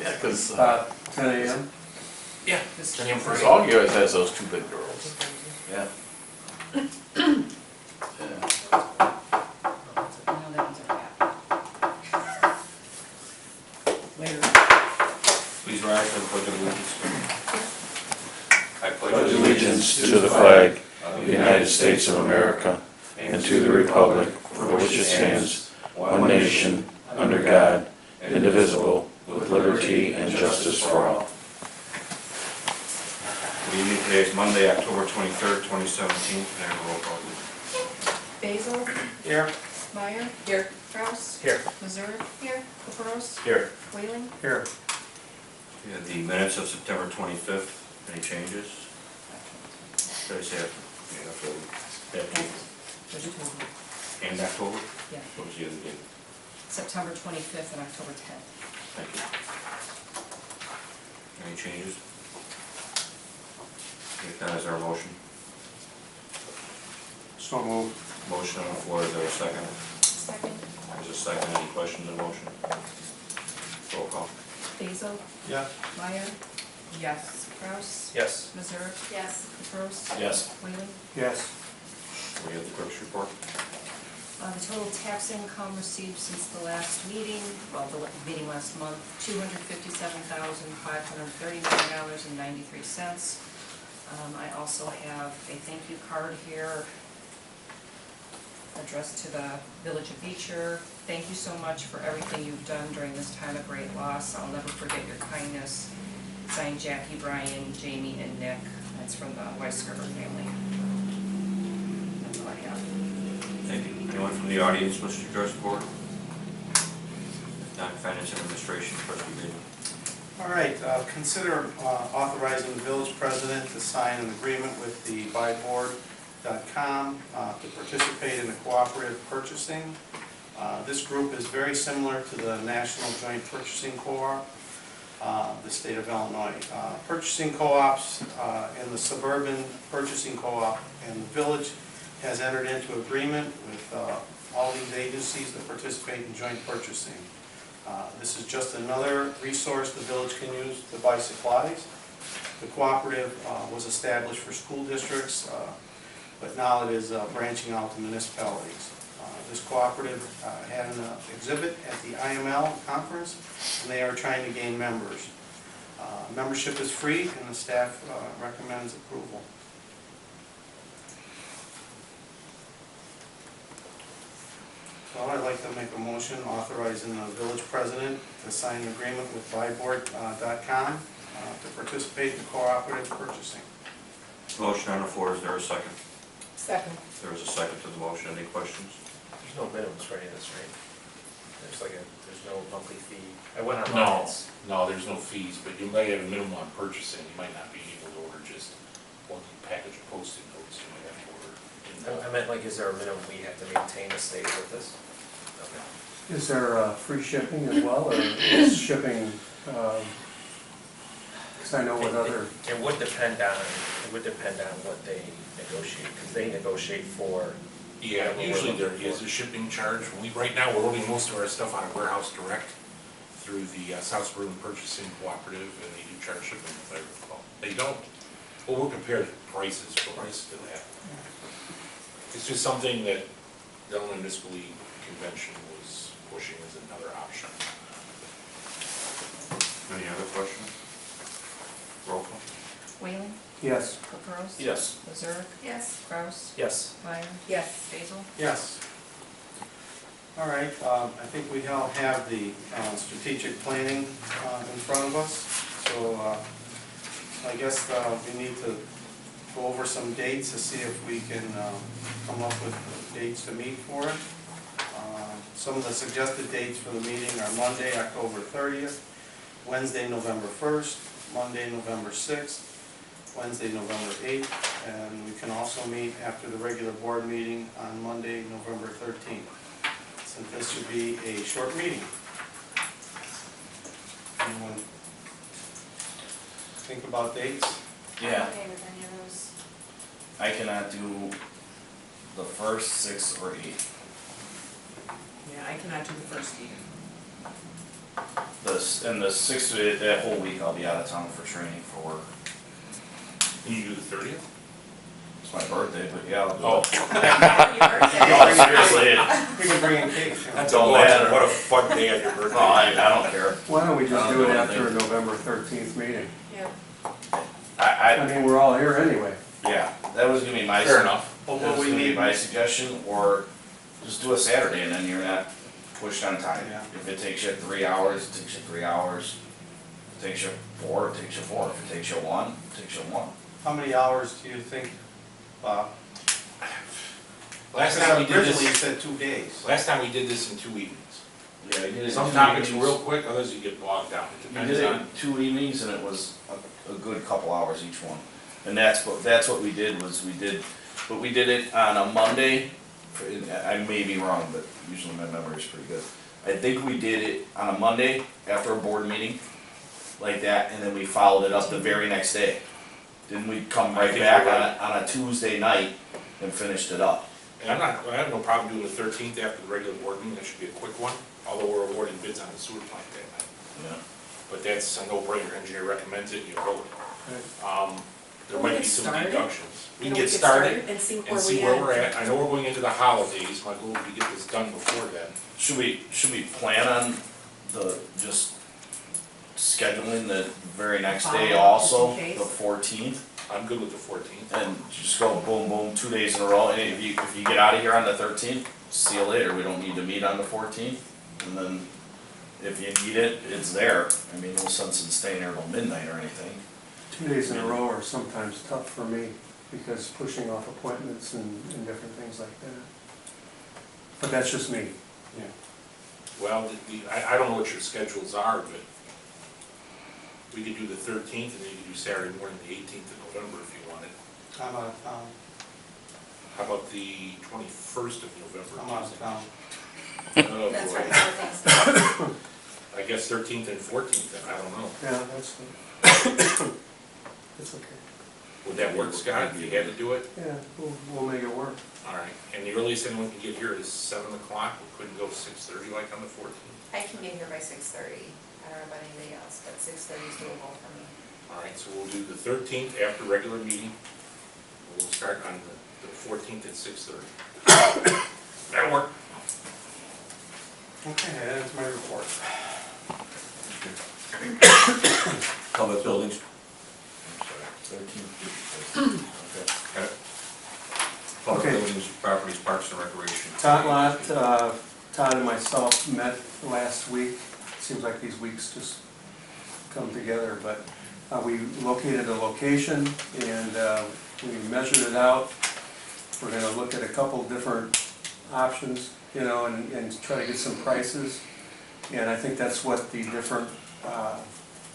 Yeah, because 10 a.m. yeah, because all you guys has those two big girls. Yeah. Yeah. Please rise for the pledge of allegiance. I Pledge allegiance to the flag of the United States of America and to the republic for which it stands, one nation, under God, indivisible, with liberty and justice for all. Good evening. Today is Monday, October 23rd, 2017. Can I have a roll call, please? Basil? Here. Meyer? Here. Kraus? Here. Missouri? Here. Caprows? Here. Whaling? Here. We have the minutes of September 25th. Any changes? Did I say after? There's two of them. And October? Yeah. What was the other date? September 25th and October 10th. Thank you. Any changes? If not, is there a motion? So moved. Motion on the floor, is there a second? Second. There's a second. Any questions on the motion? Roll call. Basil? Yeah. Meyer? Yes. Kraus? Yes. Missouri? Yes. Caprows? Yes. Whaling? Yes. We have the clerk's report. The total tax income received since the last meeting, well, the meeting last month, $257,539.93. I also have a thank you card here addressed to the Village of Beecher. Thank you so much for everything you've done during this time of great loss. I'll never forget your kindness. Signed Jackie, Brian, Jamie, and Nick. That's from the Weisgerber family. That's all I have. Thank you. Anyone from the audience wish to address the board? If not, Finance and Administration, Trustee Bailey. All right, consider authorizing the village president to sign an agreement with the buyboard.com to participate in the cooperative purchasing. This group is very similar to the National Joint Purchasing Co-op, the state of Illinois. Purchasing co-ops and the suburban purchasing co-op and the village has entered into agreement with all these agencies that participate in joint purchasing. This is just another resource the village can use to buy supplies. The cooperative was established for school districts, but now it is branching out to municipalities. This cooperative had an exhibit at the IML conference, and they are trying to gain members. Membership is free, and the staff recommends approval. So I'd like to make a motion authorizing the village president to sign an agreement with buyboard.com to participate in cooperative purchasing. Motion on the floor, is there a second? Second. There is a second to the motion. Any questions? There's no minimums for any of this, right? There's no monthly fee. I went on. No, there's no fees, but you might have a minimum on purchasing. You might not be able to order just one package of Post-it notes. You might have to order. I meant like, is there a minimum we have to maintain to stay with this? Okay. Is there free shipping as well, or is shipping? Because I know with other. It would depend on what they negotiate, because they negotiate for. Yeah, usually there is a shipping charge. Right now, we're ordering most of our stuff on a warehouse direct through the South Suburban Purchasing Cooperative, and they do charge shipping, if I recall. They don't, well, we'll compare prices for us to that. It's just something that the Illinois Municipal League Convention was pushing as another option. Any other questions? Roll call. Whaling? Yes. Caprows? Yes. Missouri? Yes. Kraus? Yes. Meyer? Yes. Basil? Yes. All right, I think we all have the strategic planning in front of us. So I guess we need to go over some dates to see if we can come up with dates to meet for it. Some of the suggested dates for the meeting are Monday, October 30th, Wednesday, November 1st, Monday, November 6th, Wednesday, November 8th, and we can also meet after the regular board meeting on Monday, November 13th. Since this should be a short meeting. Anyone think about dates? Yeah. Okay with any of those? I cannot do the 1st, 6th, or 8th. Yeah, I cannot do the first either. And the 6th, that whole week I'll be out of town for training for work. Can you do the 30th? It's my birthday, but yeah, I'll do Oh. it. No, seriously, We can bring in cake. That's Don't a matter. what a fun day on your birthday. No, I don't care. Why don't we just I do don't it know after a anything. November 13th meeting? Yeah. I mean, we're all here anyway. Yeah, that was gonna be my. Fair enough. Well, That what was we gonna be need, my suggestion, or just do a Saturday and then you're not pushed on time. Yeah. If it takes you 3 hours, it takes you 3 hours. If it takes you 4, it takes you 4. If it takes you 1, it takes you 1. how many hours do you think, Bob? Last time we did Originally, you this, said 2 days. last time we did this in 2 evenings. Yeah, you did it Some in 2 topics are evenings. real quick, others you get bogged down. It You depends did it on. in 2 evenings and it was a good couple hours each one. And that's what we did was we did it on a Monday. I may be wrong, but usually my memory is pretty good. I think we did it on a Monday after a board meeting like that, and then we followed it up the very next day. Didn't we come I right think back you're right. on a Tuesday night and finished it up? And I have no problem doing the 13th after the regular board meeting, that should be a quick one, although we're awarding bids on the sewer plant that night. Yeah. But that's a no-brainer, engineer recommends it, you go. There Well, we might be get some started. deductions. We You can know, get started and see and see where we're at. I know we're going into the holidays, my goal would be to get this done before then. Should we plan on just scheduling the very next day Follow up just in also, case? the 14th? I'm good with the 14th. And just go boom, boom, 2 days in a row, and if you get out of here on the 13th, see you later, we don't need to meet on the 14th. And then, if you need it, it's there, I mean, no sense in staying there till midnight or anything. 2 days in a row are sometimes tough for me because pushing off appointments and different things like that. But that's just me. Well, I don't know what your schedules are, but we could do the 13th, and then you could do Saturday morning, the 18th of November if you wanted. I'm out of town. How about the 21st of November? I'm out of town. Oh, That's boy. right, so thanks. I guess 13th and 14th, then, I don't know. Yeah, that's good. It's okay. Would that work, Scott, if you had to do it? Yeah, we'll make it work. All right, and the earliest anyone can get here is 7 o'clock, we couldn't go 6:30 like on the 14th? I can get here by 6:30. I don't know about anybody else, but 6:30 is doable for me. All right, so we'll do the 13th after regular meeting. We'll start on the 14th at 6:30. That'll work. Okay, that's my report. Public buildings. 13th. Got it. Public Okay. buildings, properties, parks and recreation. Todd and myself met last week. Seems like these weeks just come together, but we located a location and we measured it out. We're gonna look at a couple different options, you know, and try to get some prices. And I think that's what the different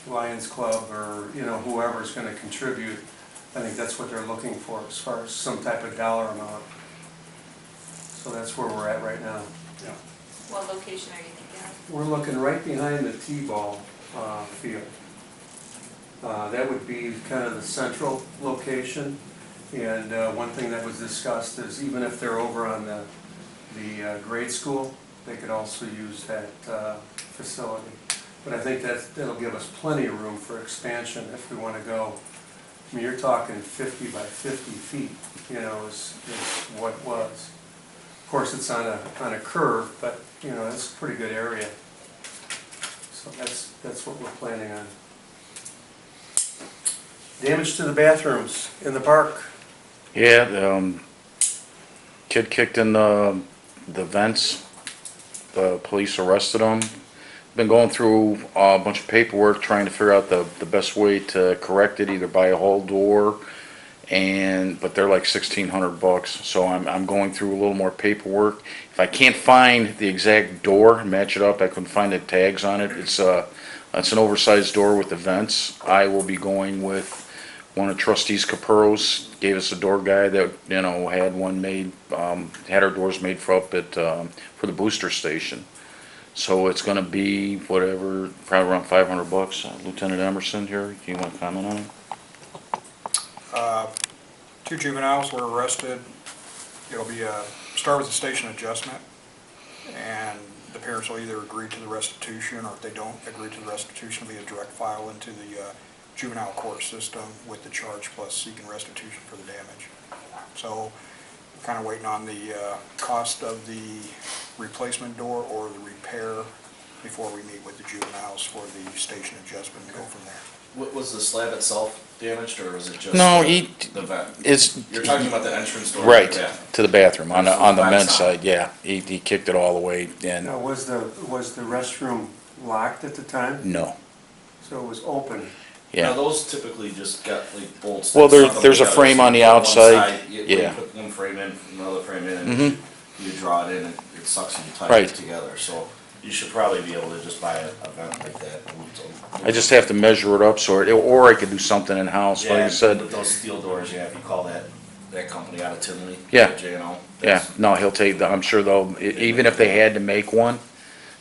Lions Club or, you know, whoever's gonna contribute, I think that's what they're looking for as far as some type of dollar amount. So that's where we're at right now. Yeah. What location are you thinking of? We're looking right behind the T-ball field. That would be kind of the central location. And one thing that was discussed is even if they're over on the grade school, they could also use that facility. But I think that'll give us plenty of room for expansion if we want to go. I mean, you're talking 50 by 50 feet, you know, is what it was. Of course, it's on a curve, but, you know, it's a pretty good area. So that's what we're planning on. Damage to the bathrooms in the park. Yeah, the kid kicked in the vents. The police arrested him. Been going through a bunch of paperwork trying to figure out the best way to correct it, either buy a whole door, but they're like $1,600. So I'm going through a little more paperwork. If I can't find the exact door, match it up, I couldn't find the tags on it. It's an oversized door with the vents. I will be going with one of trustees Capuros. Gave us a door guy that, you know, had one made, had our doors made for up at for the booster station. So it's going to be whatever, probably around $500. Lieutenant Emerson here, do you want to comment on it? 2 juveniles were arrested. It'll be start with a station adjustment, and the parents will either agree to the restitution, or if they don't agree to the restitution, it'll be a direct file into the juvenile court system with the charge plus seeking restitution for the damage. So we're kind of waiting on the cost of the replacement door or the repair before we meet with the juveniles for the station adjustment and go from there. What was the slab itself damaged, or is it just No, the vent? it's, You're talking about the entrance door? right, Yeah. to the bathroom, on the Back men's side. side, yeah. He kicked it all the way in. Now, was the restroom locked at the time? No, So it was open? Now, yeah. those typically just got like bolts. Well, that suck there's a them frame together. on the You put one outside, side, you yeah. put one frame in, another frame in, and Mhm. you draw it in, and it sucks and you tighten Right. it together. So you should probably be able to just buy a vent like that. I just have to measure it up, or I could do something in-house, like I Yeah, said. with those steel doors, yeah, if you call that company out of Tinley. Yeah. J&O. Yeah, no, he'll take, I'm sure they'll, even if they had to make one,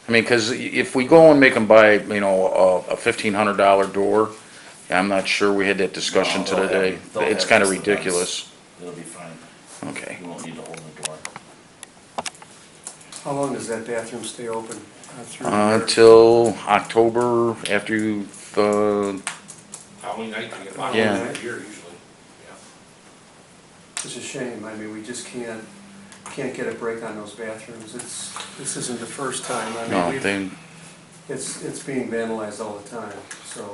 I mean, because if we go and make them buy, you know, a $1,500 door, I'm not sure we had that discussion No, they'll today. have- they'll It's have kind of just the vents. ridiculous. It'll be fine. Okay. You won't need to hold the door. How long does that bathroom stay open? Through the year? Until October, after you've, Halloween night, they get locked Yeah. every year usually, yeah. It's a shame. I mean, we just can't get a break on those bathrooms. This isn't the first time. I no, mean, they, it's being vandalized all the time, so.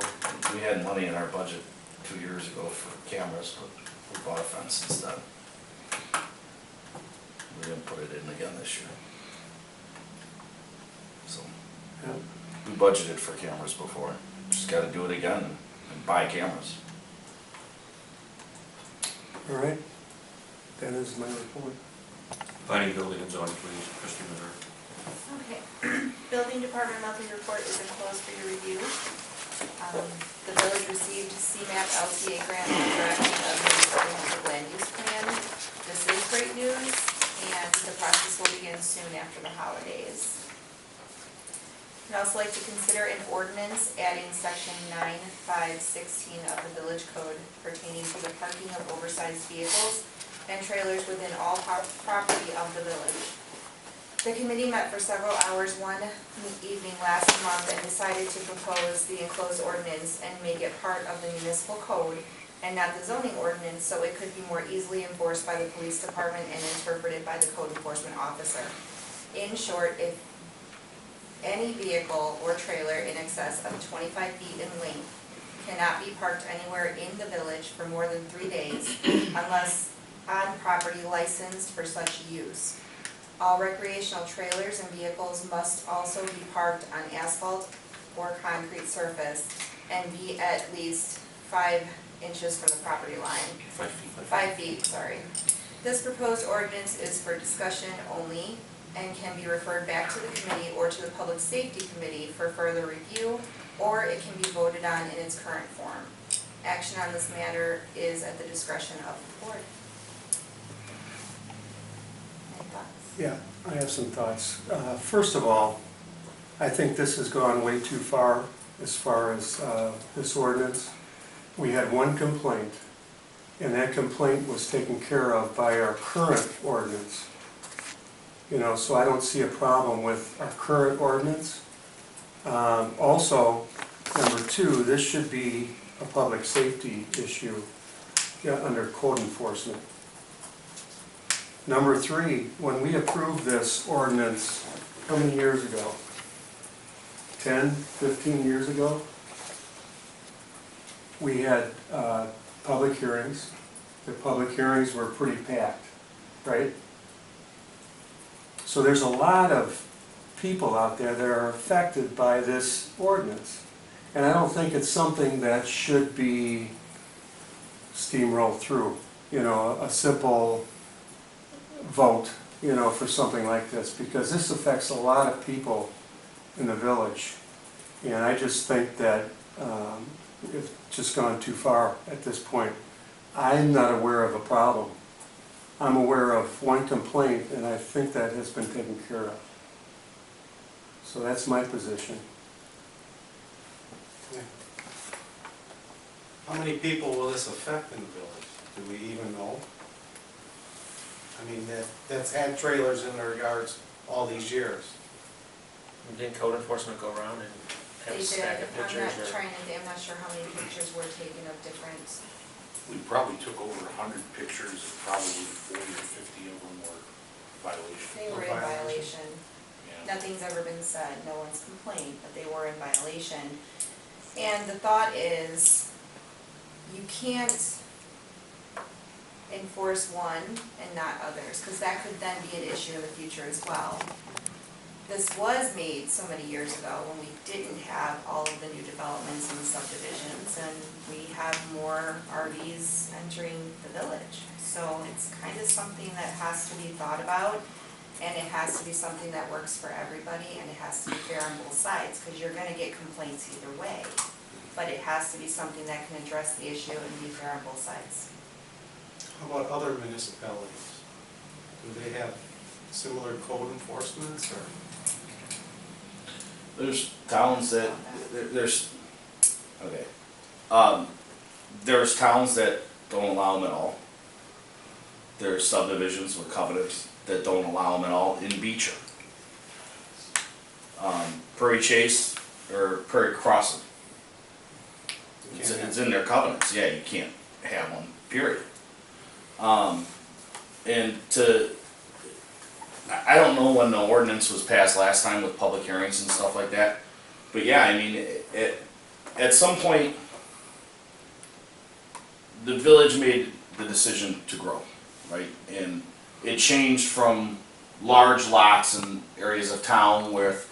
We had money in our budget 2 years ago for cameras, but we bought a fence instead. We didn't put it in again this year. So, Yeah. we budgeted for cameras before, just gotta do it again and buy cameras. All right. That is my report. Planning, building, and zoning, please, Christine Miller. Okay. Building Department monthly report is enclosed for your review. The village received CMAP LTA grant for direction of the comprehensive land use plan. This is great news, and the process will begin soon after the holidays. I'd also like to consider an ordinance adding section 9516 of the village code pertaining to the parking of oversized vehicles and trailers within all property of the village. The committee met for several hours one evening last month and decided to propose the enclosed ordinance and make it part of the municipal code and not the zoning ordinance, so it could be more easily enforced by the police department and interpreted by the code enforcement officer. In short, if any vehicle or trailer in excess of 25 feet in length cannot be parked anywhere in the village for more than 3 days unless on property licensed for such use. All recreational trailers and vehicles must also be parked on asphalt or concrete surface and be at least 5 inches from the property line. 5 feet. 5 feet, sorry. This proposed ordinance is for discussion only and can be referred back to the committee or to the Public Safety Committee for further review, or it can be voted on in its current form. Action on this matter is at the discretion of the board. Any thoughts? Yeah, I have some thoughts. First of all, I think this has gone way too far as this ordinance. We had one complaint, and that complaint was taken care of by our current ordinance. You know, so I don't see a problem with our current ordinance. Also, number two, this should be a public safety issue, yeah, under code enforcement. Number three, when we approved this ordinance, how many years ago? 10, 15 years ago? We had public hearings. The public hearings were pretty packed, right? So there's a lot of people out there that are affected by this ordinance. And I don't think it's something that should be steamrolled through. You know, a simple vote, you know, for something like this, because this affects a lot of people in the village. And I just think that it's just gone too far at this point. I'm not aware of a problem. I'm aware of one complaint, and I think that has been taken care of. So that's my position. How many people will this affect in the village? Do we even know? I mean, that's had trailers in their yards all these years. Didn't code enforcement go around and have They a did, stack of I'm pictures not or? trying to, I'm not sure how many pictures were taken of different, We probably took over 100 pictures, and probably 40 or 50 of them were violations. they were in violation. Yeah. Nothing's ever been said, no one's complained, but they were in violation. And the thought is, you can't enforce one and not others, because that could then be an issue in the future as well. This was made so many years ago when we didn't have all of the new developments and subdivisions, and we have more RVs entering the village. So it's kind of something that has to be thought about, and it has to be something that works for everybody, and it has to be fair on both sides, because you're gonna get complaints either way. But it has to be something that can address the issue and be fair on both sides. How about other municipalities? Do they have similar code enforcements or? There's towns that, there's, okay. There's towns that don't allow them at all. There's subdivisions with covenants that don't allow them at all in Beecher. Prairie Chase or Prairie Crossing. It's in their covenants, yeah, you can't have one, period. And I don't know when the ordinance was passed last time with public hearings and stuff like that, but yeah, I mean, at some point, the village made the decision to grow, right? And it changed from large lots in areas of town with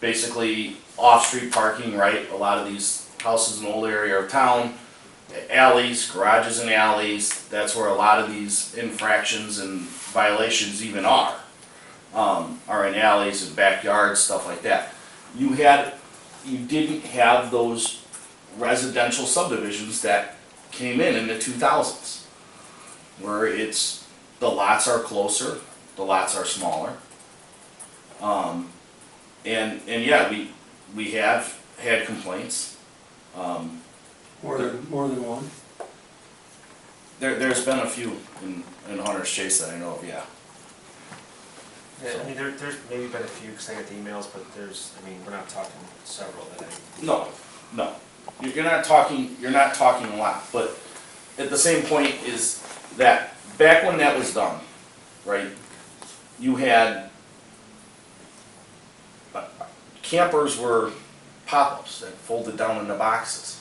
basically off-street parking, right? A lot of these houses in the old area of town, alleys, garages and alleys, that's where a lot of these infractions and violations even are in alleys and backyards, stuff like that. You didn't have those residential subdivisions that came in the 2000s, where the lots are closer, the lots are smaller. And yeah, we have had complaints. More than one? There's been a few in Hunter's Chase that I know of, yeah. Yeah, I mean, there's maybe been a few, because I got the emails, but we're not talking several that I. No. You're not talking a lot, but at the same point is that back when that was done, right, you had, campers were pop-ups that folded down into boxes.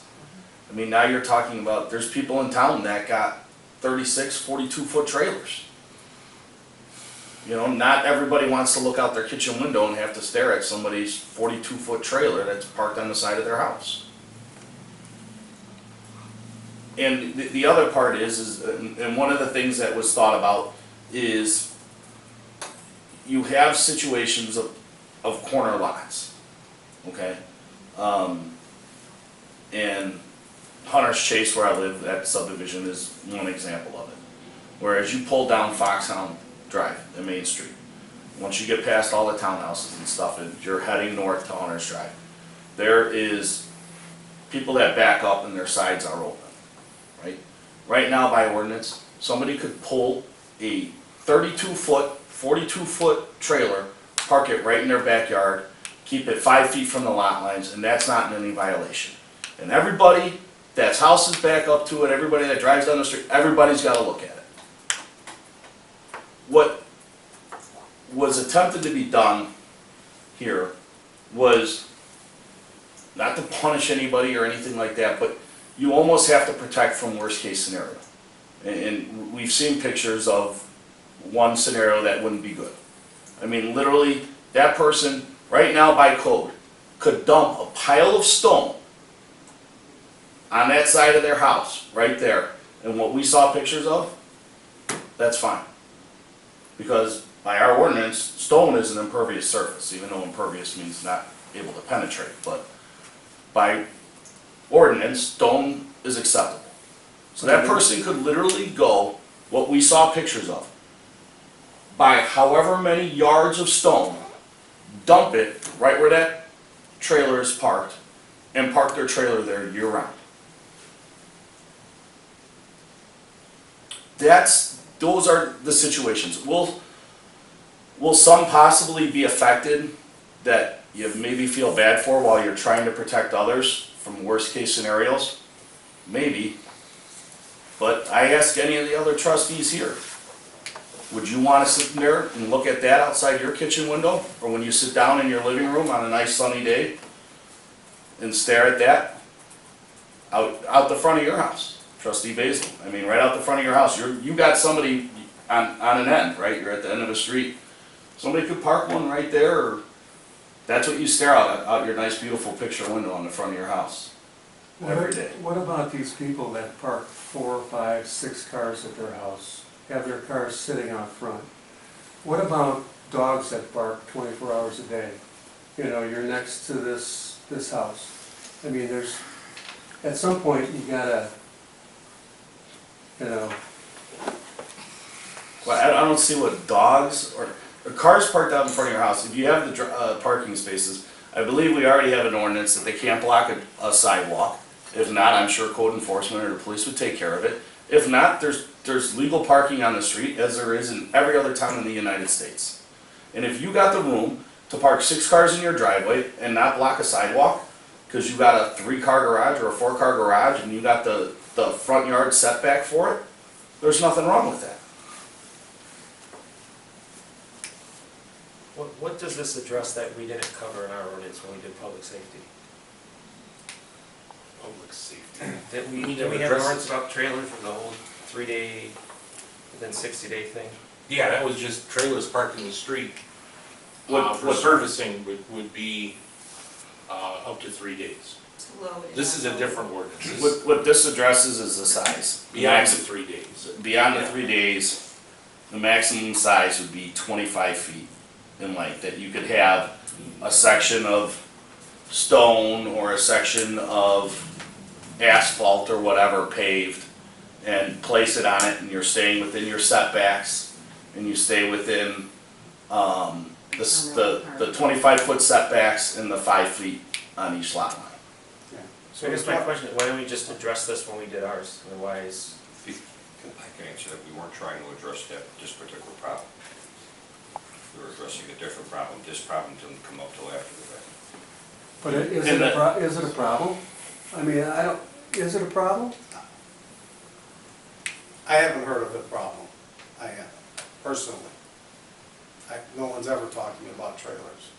I mean, now you're talking about, there's people in town that got 36, 42-foot trailers. You know, not everybody wants to look out their kitchen window and have to stare at somebody's 42-foot trailer that's parked on the side of their house. And the other part is and one of the things that was thought about is you have situations of corner lots, okay? And Hunter's Chase, where I live, that subdivision is one example of it. Whereas you pull down Foxhound Drive, the main street, once you get past all the townhouses and stuff, and you're heading north to Hunter's Drive, there is people that back up and their sides are open, right? Right now, by ordinance, somebody could pull a 32-foot, 42-foot trailer, park it right in their backyard, keep it 5 feet from the lot lines, and that's not in any violation. And everybody that's houses back up to it, everybody that drives down the street, everybody's got to look at it. What was attempted to be done here was not to punish anybody or anything like that, but you almost have to protect from worst case scenario. And we've seen pictures of one scenario that wouldn't be good. I mean, literally, that person, right now by code, could dump a pile of stone on that side of their house, right there. And what we saw pictures of, that's fine. Because by our ordinance, stone is an impervious surface, even though impervious means not able to penetrate. But by ordinance, stone is acceptable. So that person could literally go, what we saw pictures of, buy however many yards of stone, dump it right where that trailer is parked, and park their trailer there year-round. Those are the situations. Will some possibly be affected that you maybe feel bad for while you're trying to protect others from worst case scenarios? Maybe. But I ask any of the other trustees here, would you want to sit there and look at that outside your kitchen window? Or when you sit down in your living room on a nice sunny day and stare at that out the front of your house? Trustee Basil, I mean, right out the front of your house, you got somebody on an end, right? You're at the end of a street. Somebody could park one right there, or that's what you stare out your nice, beautiful picture window on the front of your house every day. What about these people that park 4, 5, 6 cars at their house, have their cars sitting out front? What about dogs that bark 24 hours a day? You know, you're next to this house. I mean, there's, at some point, you gotta, you know. Well, I don't see what dogs or cars parked out in front of your house. If you have the parking spaces, I believe we already have an ordinance that they can't block a sidewalk. If not, I'm sure code enforcement or the police would take care of it. If not, there's legal parking on the street, as there is in every other town in the United States. And if you got the room to park 6 cars in your driveway and not block a sidewalk, because you got a 3-car garage or a 4-car garage and you got the front yard setback for it, there's nothing wrong with that. What does this address that we didn't cover in our ordinance when we did public safety? Public safety. Did we We have an address- ordinance about trailers for the whole 3-day, within 60-day thing? Yeah, that was just trailers parked in the street. What- For servicing would be up to 3 days. This is a different ordinance. This is What this addresses is the size. beyond the 3 days. Beyond the 3 days, the maximum size would be 25 feet in length, that you could have a section of stone or a section of asphalt or whatever paved and place it on it, and you're staying within your setbacks, and you stay within the 25-foot setbacks and the 5 feet on each lot line. So I guess my question is, why didn't we just address this when we did ours? I mean, why is, I can answer that. We weren't trying to address this particular problem. We were addressing a different problem. This problem didn't come up till after the fact. But is it a problem? I mean, is it a problem? I haven't heard of a problem. I haven't, personally. No one's ever talked to me about trailers.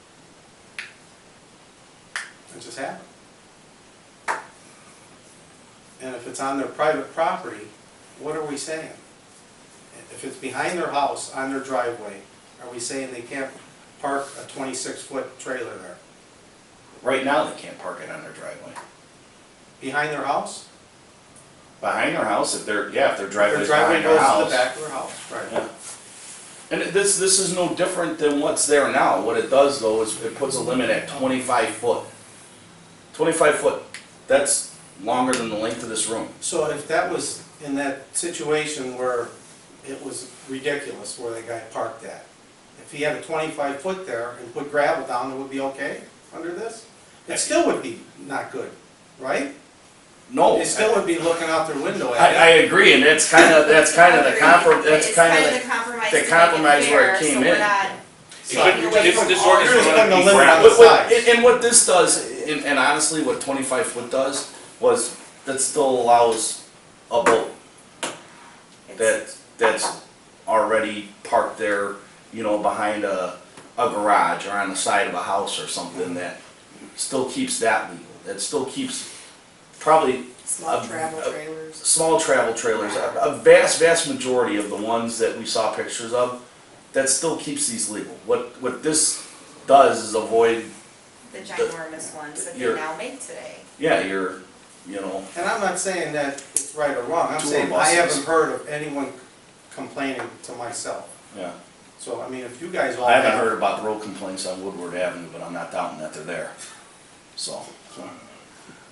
It just happened. And if it's on their private property, what are we saying? If it's behind their house, on their driveway, are we saying they can't park a 26-foot trailer there? Right now, they can't park it on their driveway. Behind their house? Behind their house, if their driveway is Their driveway behind their goes to house. the back of their house, right? Yeah. And this is no different than what's there now. What it does though is it puts a limit at 25 foot. 25 foot, that's longer than the length of this room. So if that was in that situation where it was ridiculous where the guy parked that, if he had a 25-foot there and put gravel down, it would be okay under this? It still would be not good, right? No. They still would be looking out their window I at it. agree, and that's kind of the compromise where it came in. This ordinance You're just putting a would be limit on gravel. the size. And what this does, and honestly, what 25 foot does, was that still allows a boat that's already parked there, you know, behind a garage or on the side of a house or something, that still keeps that legal. That still keeps probably Small travel trailers. small travel trailers, a vast majority of the ones that we saw pictures of, that still keeps these legal. What this does is avoid, The ginormous ones that they You're- now make today. yeah, you know, And I'm not saying that it's right or wrong, I'm Tour saying I buses. haven't heard of anyone complaining to myself. yeah. So, I mean, if you guys all I haven't have. heard about the road complaints on Woodward Avenue, but I'm not doubting that they're there, so.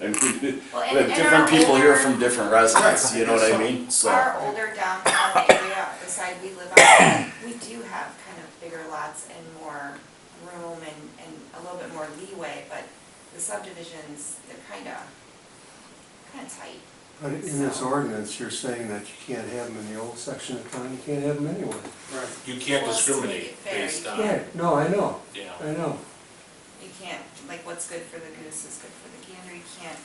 I mean, Well, we have different people here from different residents, you know what I mean, so. Our older downtown area, the side we live on, we do have kind of bigger lots and more room and a little bit more leeway, but the subdivisions, they're kind of tight. But in this ordinance, you're saying that you can't have them in the old section of town, you can't have them anywhere. Right. You can't Well, let's make discriminate it fair. based You on, can't. Right, no, I know, yeah. I know. You can't like what's good for the goose is good for the gander. You can't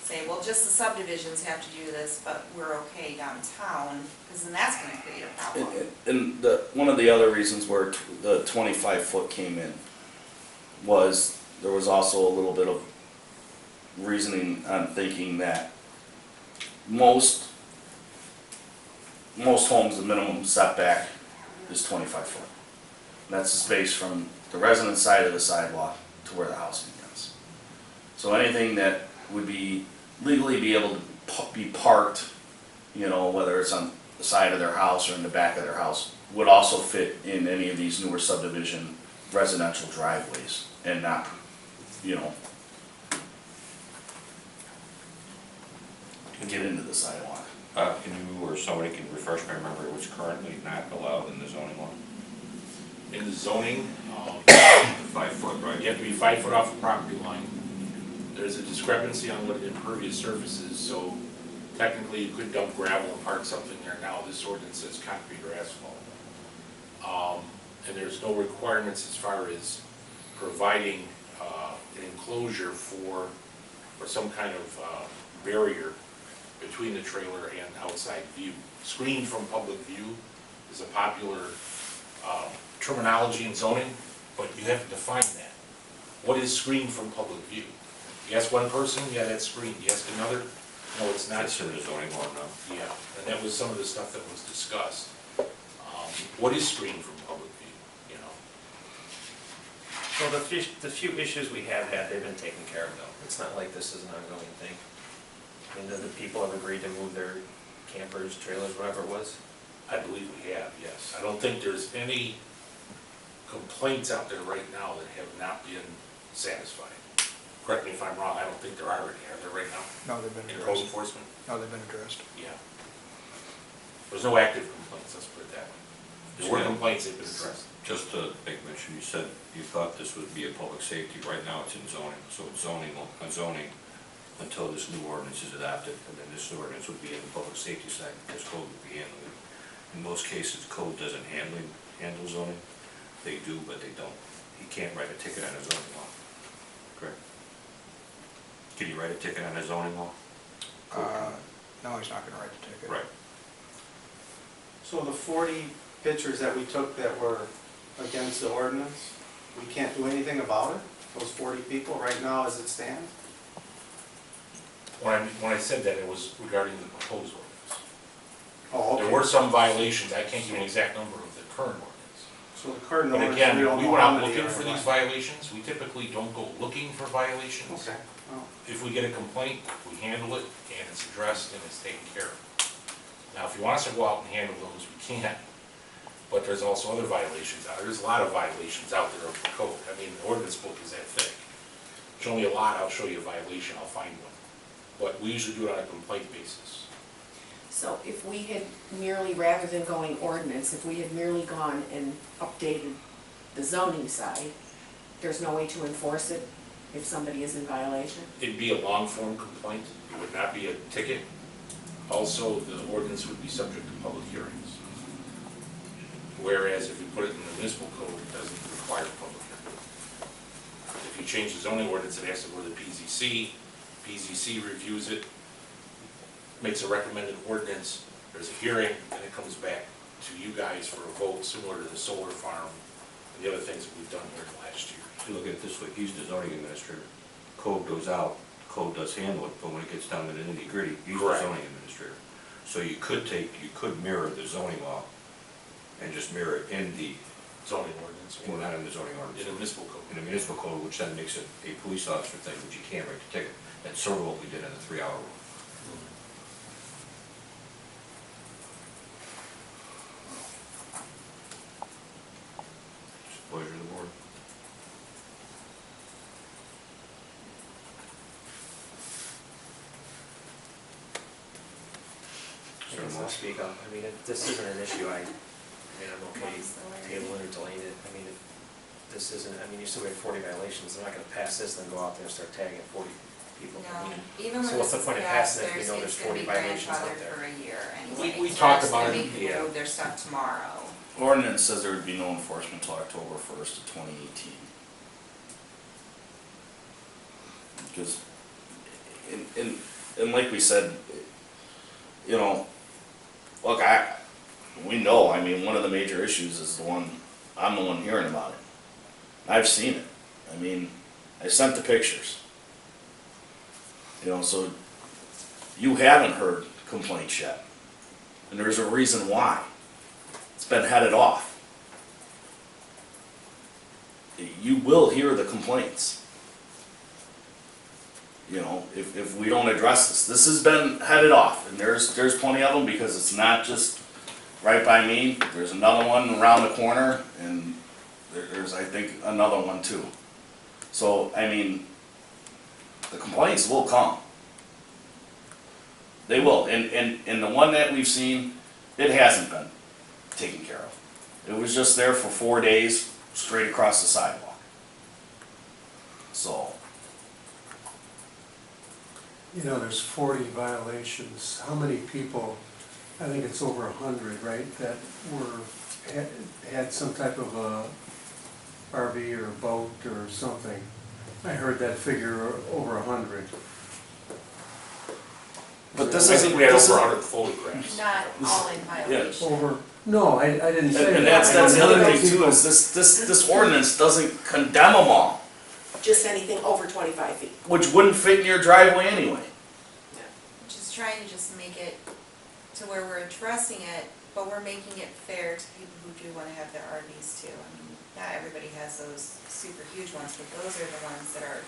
say, well, just the subdivisions have to do this, but we're okay downtown, because then that's gonna create a problem. And one of the other reasons where the 25-foot came in was, there was also a little bit of reasoning on thinking that most homes, the minimum setback is 25 foot. And that's the space from the resident side of the sidewalk to where the house begins. So anything that would be legally be able to be parked, you know, whether it's on the side of their house or in the back of their house, would also fit in any of these newer subdivision residential driveways and not, you know, get into the sidewalk. Can you, or somebody can refresh my memory, what's currently not allowed in the zoning law? In the zoning, 5 foot, right? you have to be 5 foot off the property line. There's a discrepancy on what an impervious surface is, so technically you could dump gravel and park something there now. This ordinance says concrete or asphalt. And there's no requirements as far as providing an enclosure for some kind of barrier between the trailer and outside view. Screened from public view is a popular terminology in zoning, but you have to define that. What is screened from public view? You ask one person, yeah, that's screened. You ask another, no, it's not. That's in the zoning law now. Yeah, and that was some of the stuff that was discussed. What is screened from public view, you know? Well, the few issues we have had, they've been taken care of though. It's not like this is an ongoing thing. I mean, the people have agreed to move their campers, trailers, whatever it was. I believe we have, yes. I don't think there's any complaints out there right now that have not been satisfied. Correct me if I'm wrong, I don't think there are any, are there right now? No, they've been In code addressed. enforcement? No, they've been addressed. Yeah. There's no active complaints, let's put it that way. There were complaints, they've been addressed. Just to make mention, you said you thought this would be a public safety. Right now it's in zoning, so it's zoning until this new ordinance is adopted, and then this new ordinance would be in the public safety side, because code would be handling it. In most cases, code doesn't handle zoning. They do, but they don't. He can't write a ticket on a zoning law. Correct? Can you write a ticket on a zoning law? No, he's not gonna write the ticket. Right. So the 40 pictures that we took that were against the ordinance, we can't do anything about it? Those 40 people right now as it stands? When I said that, it was regarding the proposed ordinance. Oh, okay. There were some violations, I can't give you an exact number of the current ordinance. So the current But ordinance, again, we don't we know went how out many looking are for these left. violations. We typically don't go looking for violations. Okay, well, If we get a complaint, we handle it, and it's addressed, and it's taken care of. Now, if you want us to go out and handle those, we can. But there's also other violations out there. There's a lot of violations out there of the code. I mean, the ordinance book is that thick. Show me a lot, I'll show you a violation, I'll find one. But we usually do it on a complaint basis. So if we had merely, rather than going ordinance, if we had merely gone and updated the zoning side, there's no way to enforce it if somebody is in violation? It'd be a long-form complaint, it would not be a ticket. Also, the ordinance would be subject to public hearings. Whereas if you put it in the municipal code, it doesn't require public hearing. If you change the zoning ordinance, it has to go to the PZC. PZC reviews it, makes a recommended ordinance, there's a hearing, and it comes back to you guys for a vote, similar to the solar farm and the other things that we've done here in the last year. If you look at it this way, he's the zoning administrator. Code goes out, code does handle it, but when it gets down to the nitty gritty, he's the Correct. zoning administrator. So you could mirror the zoning law and just mirror it in the, Zoning ordinance, or not in the zoning ordinance. in a municipal code. In a municipal code, which then makes it a police officer thing, which you can't write the ticket. That's sort of what we did in the 3-hour rule. It's a pleasure of the board. I guess I'll speak up. I mean, if this isn't an issue, I'm okay tabling or delaying it. I mean, if this isn't, I mean, you still have 40 violations, they're not gonna pass this and then go out there and start tagging 40 people. I No, mean, even so when what's this the is point of passed, passing it if we know it's there's gonna 40 be violations out grandfathered there? for a year anyway. We So talked they're just about gonna it, be yeah. remove their stuff tomorrow. Ordinance says there would be no enforcement until October 1st of 2018. Because, and like we said, you know, look, we know, I mean, one of the major issues is I'm the one hearing about it. I've seen it. I mean, I sent the pictures. You know, so you haven't heard complaints yet. And there's a reason why. It's been headed off. You will hear the complaints. You know, if we don't address this. This has been headed off, and there's plenty of them, because it's not just right by me. There's another one around the corner, and there's, I think, another one too. So, I mean, the complaints will come. They will, and the one that we've seen, it hasn't been taken care of. It was just there for 4 days, straight across the sidewalk. So. You know, there's 40 violations. How many people, I think it's over 100, right, that had some type of a RV or boat or something? I heard that figure over 100. But this I isn't, think we had this over is, 100 photographs. Not all in violation. Over, no, I didn't say that. and that's the other thing too, People- is this ordinance doesn't condemn them all, Just anything over 25 feet. which wouldn't fit in your driveway anyway. Just trying to just make it to where we're addressing it, but we're making it fair to people who do wanna have their RVs too. I mean, not everybody has those super huge ones, but those are the ones that are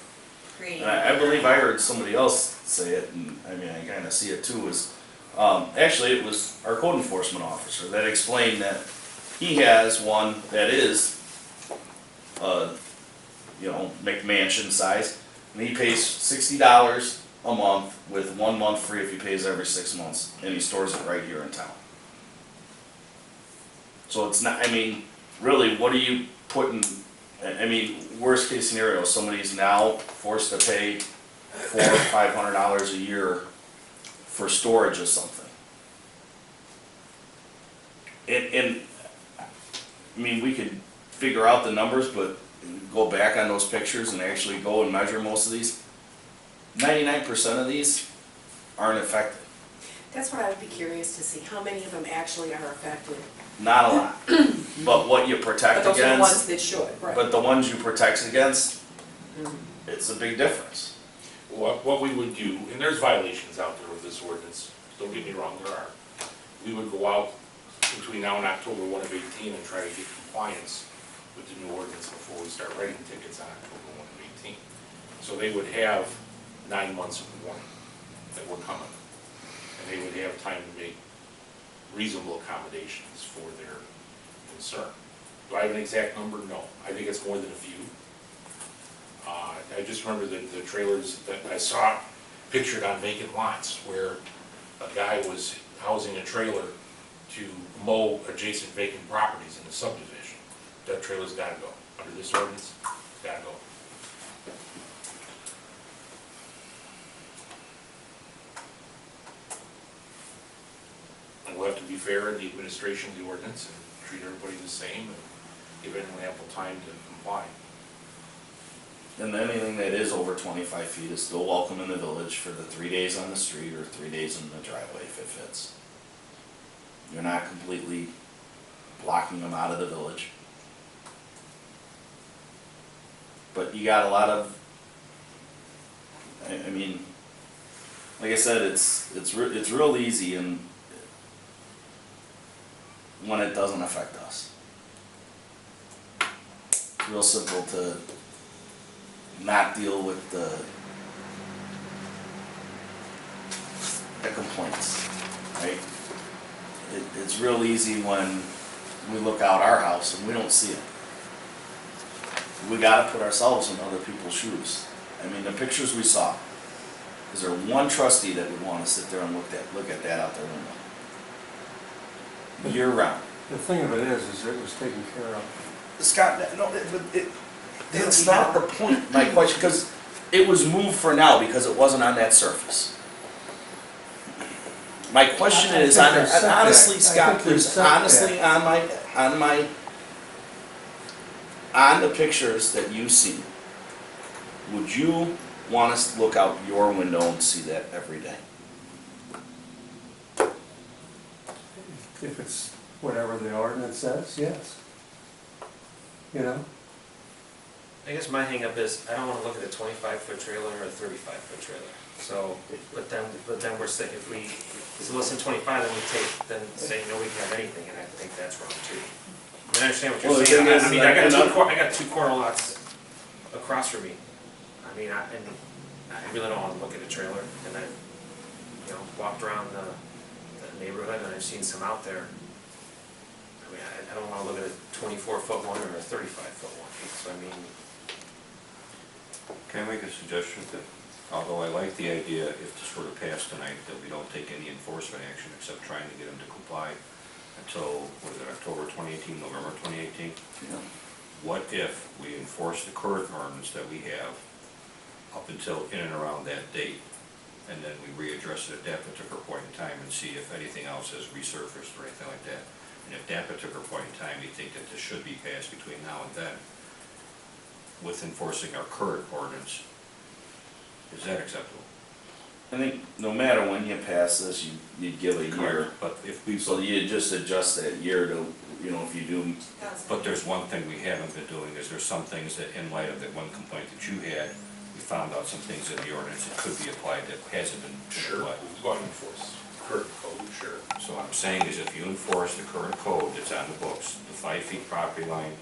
creating. And I believe I heard somebody else say it, and I mean, I kinda see it too, is, actually, it was our code enforcement officer that explained that he has one that is, you know, McMansion size, and he pays $60 a month with 1 month free if he pays every 6 months, and he stores it right here in town. So it's not, I mean, really, what are you putting, I mean, worst case scenario, somebody's now forced to pay $400 or $500 a year for storage of something. And, I mean, we could figure out the numbers, but go back on those pictures and actually go and measure most of these. 99% of these aren't affected. That's what I would be curious to see, how many of them actually are affected. Not a lot. But what you protect But those are the ones against, that should, right? but the ones you protect against, Mhm. it's a big difference. What we would do, and there's violations out there with this ordinance, don't get me wrong, there are. We would go out between now and October 1 of 18 and try to get compliance with the new ordinance before we start writing tickets on October 1 of 18. So they would have 9 months of warning that we're coming. And they would have time to make reasonable accommodations for their concern. Do I have an exact number? No. I think it's more than a few. I just remember the trailers that I saw pictured on vacant lots where a guy was housing a trailer to mow adjacent vacant properties in the subdivision. That trailer's gotta go. Under this ordinance, gotta go. And we'll have to be fair in the administration of the ordinance and treat everybody the same and give anyone ample time to comply. And anything that is over 25 feet is still welcome in the village for the 3 days on the street or 3 days in the driveway if it fits. You're not completely blocking them out of the village. But you got a lot of, I mean, like I said, it's real easy and when it doesn't affect us. It's real simple to not deal with the complaints, right? It's real easy when we look out our house and we don't see it. We gotta put ourselves in other people's shoes. I mean, the pictures we saw, is there one trustee that would wanna sit there and look at that out their window? Year round. The thing of it is it was taken care of. Scott, no, that's not the point, my question, because it was moved for now because it wasn't on that surface. My question I is, think there's honestly, setback. I Scott, think there's there's honestly on the pictures that you've seen, would you want us to look out your window and see that every day? If it's whatever the ordinance says, yes. You know? I guess my hangup is, I don't wanna look at a 25-foot trailer or a 35-foot trailer. So, but then we're saying, if we, so less than 25, then say no, we can have anything, and I think that's wrong too. I understand what Well, you're the saying. thing is, I mean, I got two corner lots across from me. I mean, I really don't wanna look at a trailer, and I've, walked around the neighborhood, and I've seen some out there. I mean, I don't wanna look at a 24-foot one or a 35-foot one, so I mean. Can I make a suggestion? Although I like the idea, if this were to pass tonight, that we don't take any enforcement action except trying to get them to comply until, what is it, October 2018, November 2018? Yeah. What if we enforce the current ordinance that we have up until in and around that date, and then we readdress it at that particular point in time and see if anything else has resurfaced or anything like that? And if that particular point in time you think that this should be passed between now and then, with enforcing our current ordinance, is that acceptable? I think no matter when you pass this, you'd give a year. Correct. But if we, So you just adjust that year to, if you do. but there's one thing we haven't been doing, is there's some things that, in light of that one complaint that you had, we found out some things in the ordinance that could be applied that hasn't been Sure, applied. we've got to enforce current code, sure. So what I'm saying is, if you enforce the current code that's on the books, the 5 feet property line,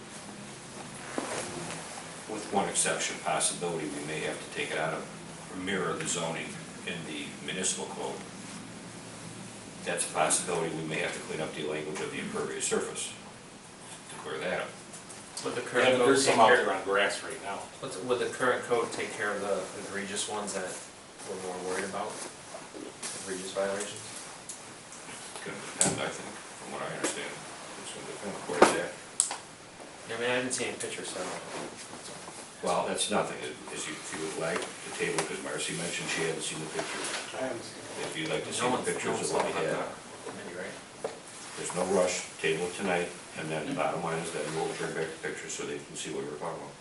with one exception, possibility we may have to take it out of, mirror the zoning in the municipal code. That's a possibility. We may have to clean up the language of the impervious surface to clear that up. Would the Yeah, current but code there's take some out care, there on grass right now. would the current code take care of the egregious ones that we're more worried about? Egregious violations? It's gonna depend, I think, from what I understand. It's gonna depend on where it's at. I mean, I haven't seen any pictures, so I don't know. Well, that's nothing. If you would like the table, because Marcy mentioned she hadn't seen the pictures. I haven't seen it. If you'd like to see No the one's pictures of what we on had, the committee, right? there's no rush, table it tonight, and then the bottom line is that we'll bring back the pictures so they can see what we're talking about.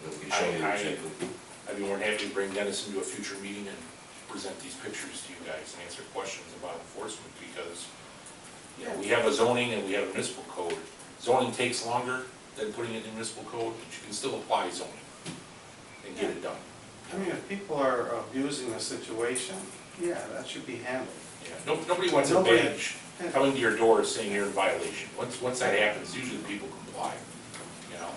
And then we can show you exactly. I'd be more than happy to bring Dennis into a future meeting and present these pictures to you guys and answer questions about enforcement, because, we have a zoning and we have a municipal code. Zoning takes longer than putting it in municipal code, but you can still apply zoning and get it done. I mean, if people are abusing the situation, yeah, that should be handled. Yeah, nobody wants a Nobody- badge coming to your door saying you're in violation. Once that happens, usually people comply, Yeah.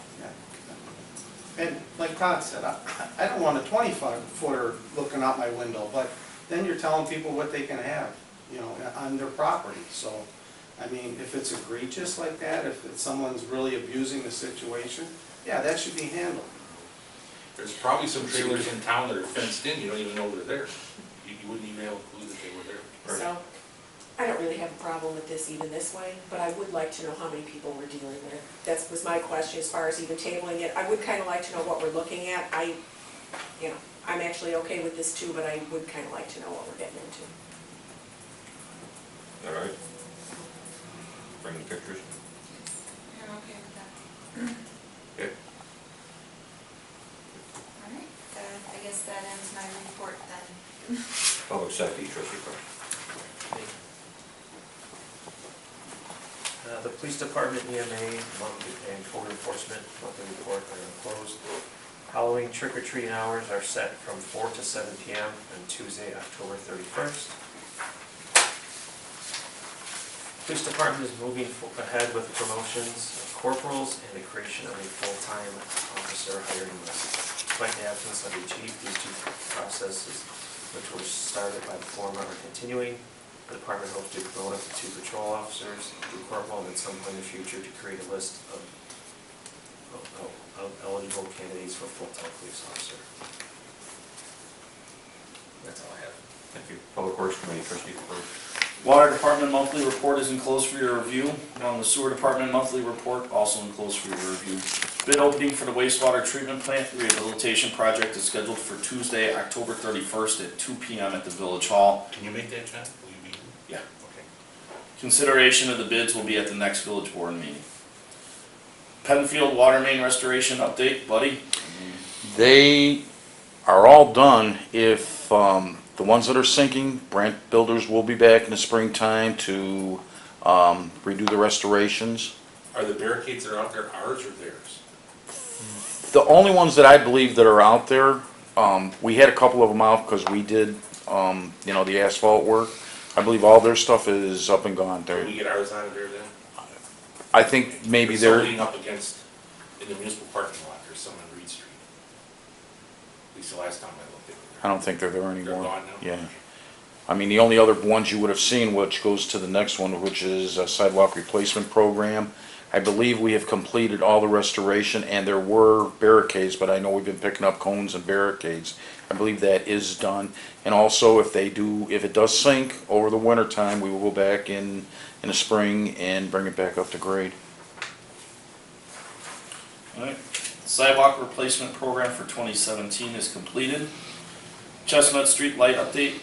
And like Todd said, I don't want a 25-footer looking out my window, but then you're telling people what they can have, on their property. So, I mean, if it's egregious like that, if someone's really abusing the situation, yeah, that should be handled. There's probably some trailers in town that are fenced in, you don't even know they're there. You wouldn't even have a clue that they were there. So, I don't really have a problem with this even this way, but I would like to know how many people we're dealing with. That was my question as far as even tabling it. I would kind of like to know what we're looking at. I'm actually okay with this too, but I would kind of like to know what we're getting into. All right? Bring the pictures. I'm okay with that. Okay. All right, I guess that ends my report then. Public safety, trustee Clark. The police department, EMA, monthly and code enforcement, monthly report are closed. Halloween trick-or-treating hours are set from 4 to 7 p.m. on Tuesday, October 31st. Police department is moving ahead with promotions of corporals and the creation of a full-time officer hiring list. Despite the absence of a chief, these two processes, which were started by the former, are continuing. The department hopes to promote up to 2 patrol officers, 2 corporal, and at some point in the future to create a list of eligible candidates for full-time police officer. That's all I have. Thank you. Public Works Committee, trustee Clark. Water Department monthly report is enclosed for your review. Now the Sewer Department monthly report also enclosed for your review. Bid opening for the wastewater treatment plant rehabilitation project is scheduled for Tuesday, October 31st at 2 p.m. at the Village Hall. Can you make that, John? Will you be? Yeah. Okay. Consideration of the bids will be at the next Village Board meeting. Penfield water main restoration update, buddy. They are all done. If the ones that are sinking, Brant Builders will be back in the springtime to redo the restorations. Are the barricades that are out there ours or theirs? The only ones that I believe that are out there, we had a couple of them out because we did, you know, the asphalt work. I believe all their stuff is up and gone. Can we get ours out of there then? I think maybe There's they're, something up against, in the municipal parking lot, there's some on Reed Street. At least the last time I looked at it. I don't think they're there They're anymore. gone now? Yeah. I mean, the only other ones you would have seen, which goes to the next one, which is a sidewalk replacement program. I believe we have completed all the restoration, and there were barricades, but I know we've been picking up cones and barricades. I believe that is done. And also, if it does sink over the winter time, we will go back in the spring and bring it back up to grade. Alright, sidewalk replacement program for 2017 is completed. Chestnut Street light update,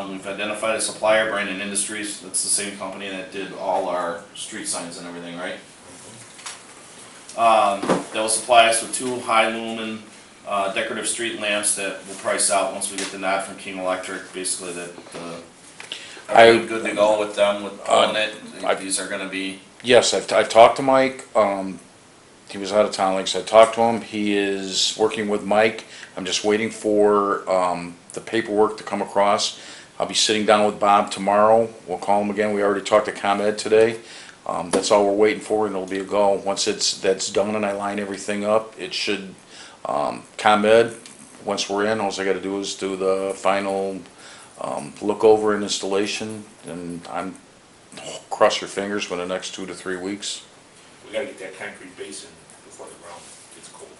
we've identified a supplier, Brandon Industries, that's the same company that did all our street signs and everything, right? They'll supply us with 2 high lumen decorative street lamps that will price out once we get the nod from King Electric, basically are we good to go with them, with pulling it? These are gonna be... Yes, I talked to Mike. He was out of town, like I said. I talked to him. He is working with Mike. I'm just waiting for the paperwork to come across. I'll be sitting down with Bob tomorrow. We'll call him again. We already talked to ComEd today. That's all we're waiting for, and it'll be a go. Once that's done and I line everything up, it should, ComEd, once we're in, all I gotta do is do the final look over and installation, and cross your fingers for the next 2 to 3 weeks. We gotta get that concrete basin before the ground gets cold.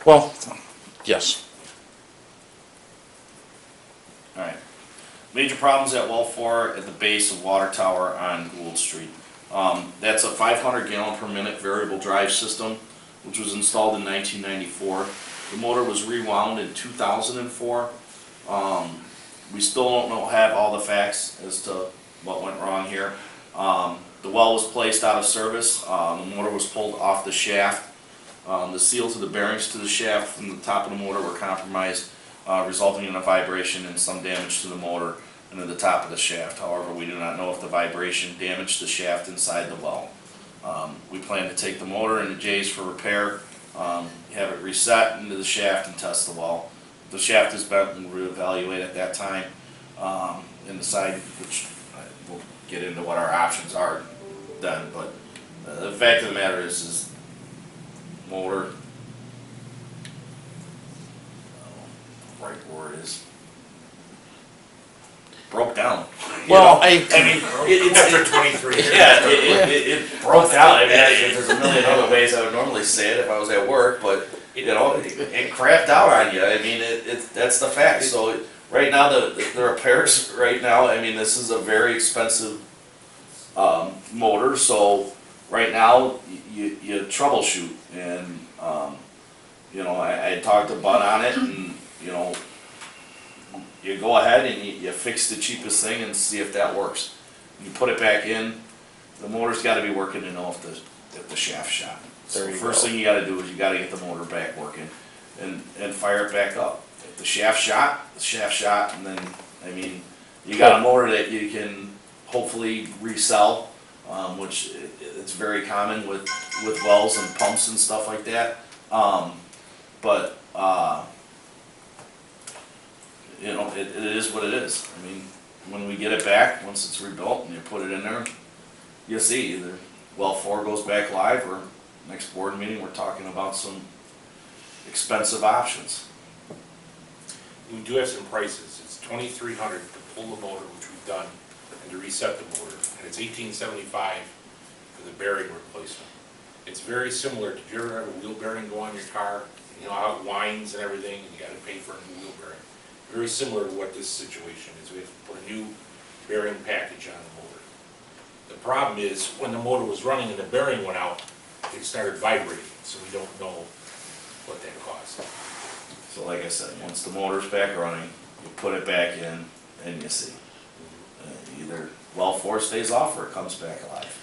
Well, yes. Alright. Major problems at well 4 at the base of water tower on Gould Street. That's a 500 gallon per minute variable drive system, which was installed in 1994. The motor was rewound in 2004. We still don't have all the facts as to what went wrong here. The well was placed out of service. The motor was pulled off the shaft. The seals of the bearings to the shaft from the top of the motor were compromised, resulting in a vibration and some damage to the motor and to the top of the shaft. However, we do not know if the vibration damaged the shaft inside the well. We plan to take the motor into Jay's for repair, have it reset into the shaft and test the well. If the shaft is bent, we'll reevaluate at that time and decide which we'll get into what our options are then. But the fact of the matter is motor, right word is, broke down. Well, I mean, After 23 years. yeah, it broke down. I mean, there's a million other ways I would normally say it if I was at work, but you know, it crapped out on you. I mean, that's the fact. So right now, the repairs right now, I mean, this is a very expensive motor. So right now, you troubleshoot, and you know, I talked to Bud on it, and you know, you go ahead and you fix the cheapest thing and see if that works. You put it back in, the motor's got to be working to know if the shaft's shot. So the first thing you got to do is you got to get the motor back working and fire it back up. If the shaft's shot, the shaft's shot, and then, I mean, you got a motor that you can hopefully resell, which it's very common with wells and pumps and stuff like that. But you know, it is what it is. I mean, when we get it back, once it's rebuilt and you put it in there, you'll see either well 4 goes back live, or next board meeting we're talking about some expensive options. We do have some prices. It's $2,300 to pull the motor, which we've done, and to reset the motor, and it's $1,875 for the bearing replacement. It's very similar. Did you ever have a wheel bearing go on your car? You know how it winds and everything, and you got to pay for a new wheel bearing. Very similar to what this situation is. We have to put a new bearing package on the motor. The problem is, when the motor was running and the bearing went out, it started vibrating, so we don't know what that caused. So like I said, once the motor's back running, you put it back in and you see. Either well 4 stays off or it comes back alive.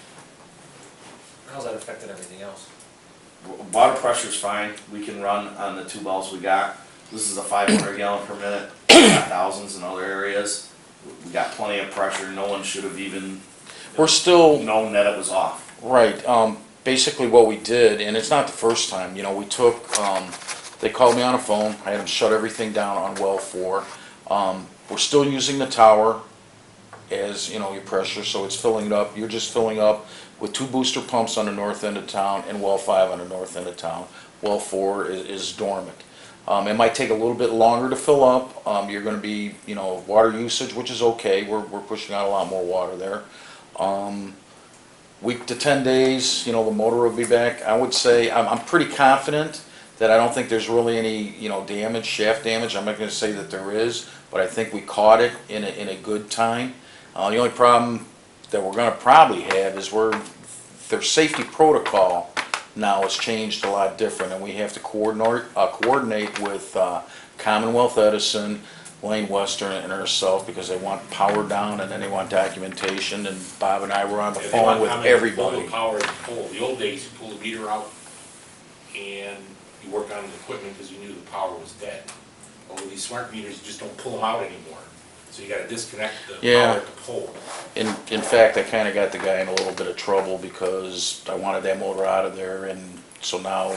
How's that affected everything else? Water pressure's fine. We can run on the 2 wells we got. this is a 500 gallon per minute, we got thousands in other areas. We got plenty of pressure, no one should have even We're still, known that it was off. right, basically what we did, and it's not the first time, you know, we took, they called me on the phone, I had them shut everything down on well 4. We're still using the tower as, you know, your pressure, so it's filling it up. You're just filling up with 2 booster pumps on the north end of town and well 5 on the north end of town. Well 4 is dormant. It might take a little bit longer to fill up. You're gonna be, you know, water usage, which is okay. We're pushing out a lot more water there. Week to 10 days, you know, the motor will be back. I would say, I'm pretty confident that I don't think there's really any, you know, damage, shaft damage. I'm not gonna say that there is, but I think we caught it in a good time. The only problem that we're gonna probably have is their safety protocol now has changed a lot different, and we have to coordinate with Commonwealth Edison, Lane Western, and ourselves, because they want power down and then they want documentation, and Bob and I were on the Yeah, they phone want with how many everybody. pull power to pull. The old days, you pull the meter out and you work on the equipment because you knew the power was dead. But with these smart meters, you just don't pull them out anymore. So you gotta disconnect the Yeah. power at the pole. In fact, I kinda got the guy in a little bit of trouble because I wanted that motor out of there, and so now,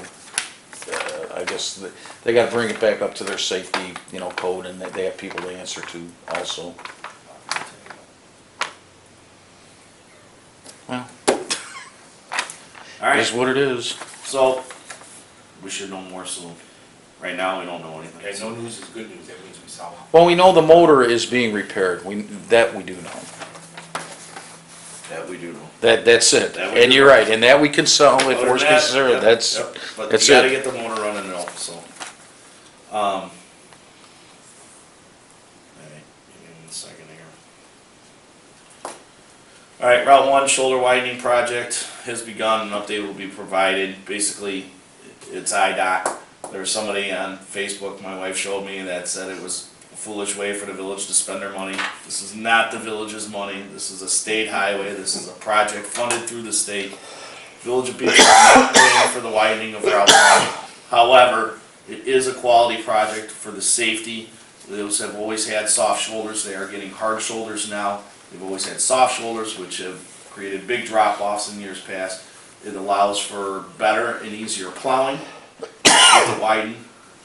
I guess they gotta bring it back up to their safety, you know, code, and they have people to answer to also. Well, Alright, it is what it is. so, we should know more soon. Right now, we don't know anything. Okay, no news is good news, that means we solve it. Well, we know the motor is being repaired, that we do know. That we do know. That's it, That we and do you're know. right, and that we can sell if Other than worst that, case scenario, yep, that's, yep, but that's you gotta it. get the motor running though, so. Alright, give me 1 second here. Alright, Route 1 shoulder widening project has begun, an update will be provided. Basically, it's IDOT. There was somebody on Facebook, my wife showed me, that said it was a foolish way for the village to spend their money. This is not the village's money, this is a state highway, this is a project funded through the state. Village of Beecher is not paying for the widening of Route 1. However, it is a quality project for the safety. Those have always had soft shoulders, they are getting hard shoulders now. They've always had soft shoulders, which have created big drop-offs in years past. It allows for better and easier plowing with the widened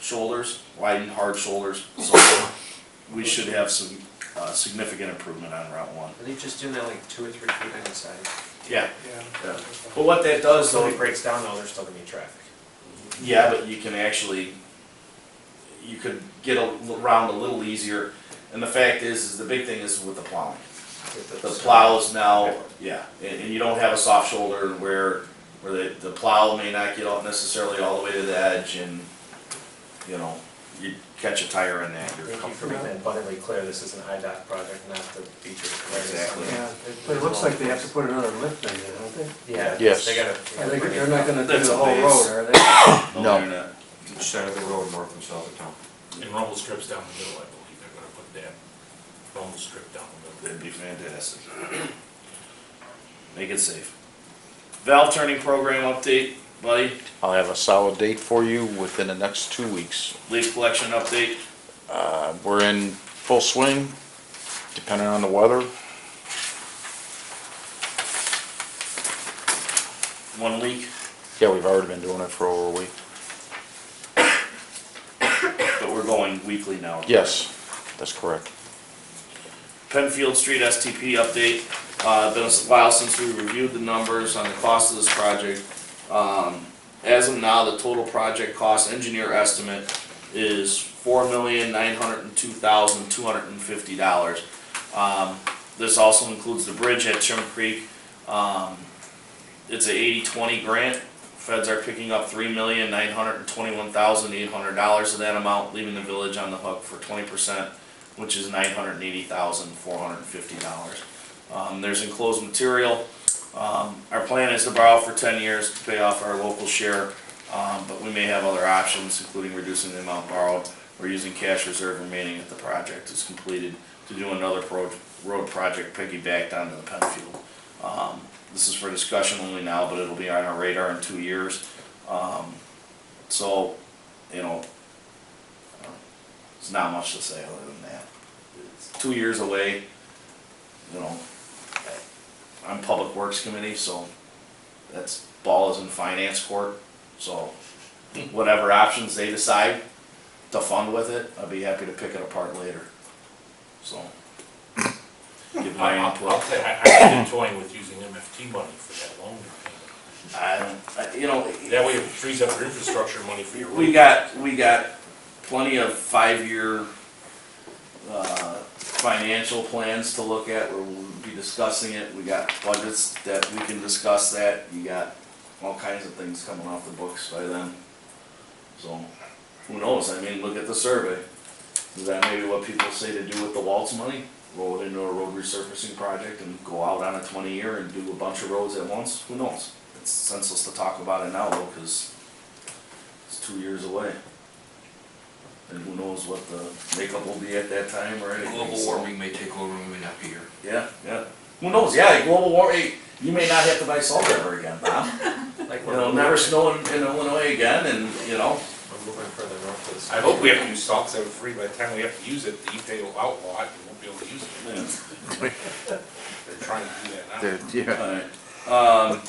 shoulders, widened hard shoulders. So we should have some significant improvement on Route 1. Are they just doing that like 2 or 3 feet on the side? Yeah, Yeah. but what that does So though, if it breaks down though, there's still gonna be traffic. yeah, but you can actually, you could get around a little easier. And the fact is the big thing is with the plowing. The plows now, yeah, and you don't have a soft shoulder where the plow may not get up necessarily all the way to the edge, and, you know, you catch a tire in that, you're Thank you for comfortable. making that abundantly clear, this is an IDOT project, not the Beecher. Exactly. Yeah, but it looks like they have to put another lift in there, don't they? Yeah, Yes. they gotta. They're not gonna do That's the a whole base. road, are they? No, No. they're not. Each side of the road, north and south of town. And rumble strips down the middle, I believe they're gonna put that rumble strip down the middle. That'd be fantastic. Make it safe. Valve turning program update, buddy. I'll have a solid date for you within the next 2 weeks. Leaf collection update. We're in full swing, depending on the weather. 1 week, Yeah, we've already been doing it for over a week. but we're going weekly now. Yes, that's correct. Penfield Street STP update. Been a while since we reviewed the numbers on the cost of this project. As of now, the total project cost engineer estimate is $4,902,250. This also includes the bridge at Chim Creek. It's a 80-20 grant. Feds are picking up $3,921,800 of that amount, leaving the village on the hook for 20%, which is $980,450. There's enclosed material. Our plan is to borrow for 10 years to pay off our local share, but we may have other options, including reducing the amount borrowed or using cash reserve remaining if the project is completed to do another road project piggybacked onto the Penfield. This is for discussion only now, but it'll be on our radar in 2 years. So, you know, There's not much to say other than that. It's 2 years away, you know. I'm Public Works Committee, so that's ball is in finance court, so whatever options they decide to fund with it, I'd be happy to pick it apart later. So, give my I'll input. say, I've been toying with using MFT money for that loan repayment. You know, That way it frees up your infrastructure money for your. we got plenty of 5-year financial plans to look at, where we'll be discussing it. We got budgets that we can discuss that. You got all kinds of things coming off the books by then. So, who knows? I mean, look at the survey. Is that maybe what people say to do with the Waltz money? Roll it into a road resurfacing project and go out on a 20-year and do a bunch of roads at once? Who knows? It's senseless to talk about it now though, because it's 2 years away. And who knows what the makeup will be at that time or anything. Global warming may take over, we may not be here. Yeah, yeah. Who knows? Yeah, global warming. You may not have to buy salt ever again, Bob. Like You know, never snow in Illinois again, and you know. We're moving further north to the. I hope we have to use salt, because free, by the time we have to use it, the EPA will outlaw it, and we won't be able to use it. Yeah. They're trying to do that now. Alright.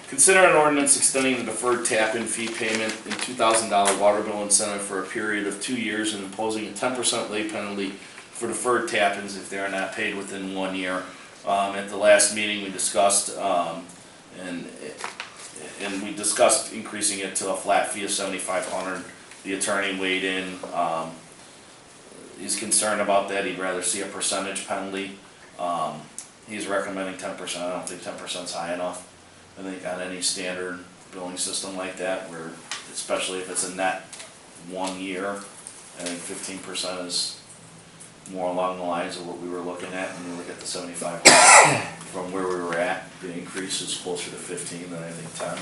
Consider an ordinance extending the deferred tap-in fee payment and $2,000 water bill incentive for a period of 2 years and imposing a 10% late penalty for deferred tap-ins if they are not paid within 1 year. At the last meeting, we discussed, and we discussed increasing it to a flat fee of $7,500. The attorney weighed in. He's concerned about that. He'd rather see a percentage penalty. He's recommending 10%. I don't think 10% is high enough. I think on any standard billing system like that, where especially if it's a net 1 year, I think 15% is more along the lines of what we were looking at. When you look at the 75 from where we were at, the increase is closer to 15 than I think 10.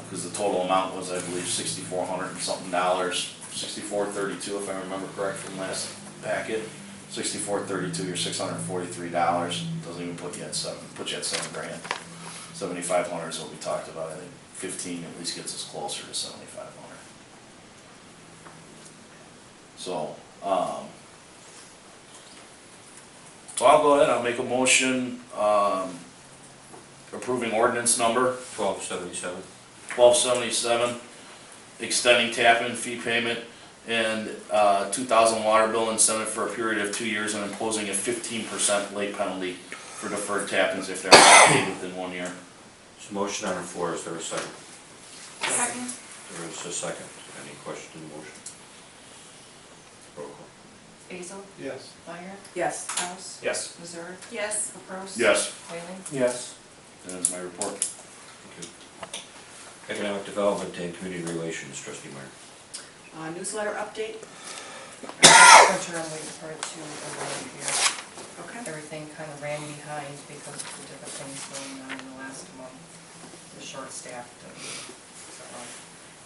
Because the total amount was, I believe, $6,400 and something, $6,432 if I remember correct from last packet. $6,432, you're $643. Doesn't even put you at $7 grand. 7,500 is what we talked about. I think 15 at least gets us closer to 7,500. So, so I'll go ahead. I'll make a motion approving ordinance number 1277, extending tap-in fee payment and $2,000 water bill incentive for a period of 2 years and imposing a 15% late penalty for deferred tap-ins if they're not paid within 1 year. There's a motion on the floor, is there a second? Second. There is a second. Any question on the motion? Roll call. Basil? Yes. Meyer? Yes. Kraus? Yes. Missouri? Yes. Capros? Yes. Whaling? Yes. That is my report. Thank you. Economic Development and Community Relations, Trustee Meyer. Newsletter update? Printer, I'm waiting for it to arrive here. Okay. Everything kind of ran behind because of the different things going on in the last month. The short-staffed,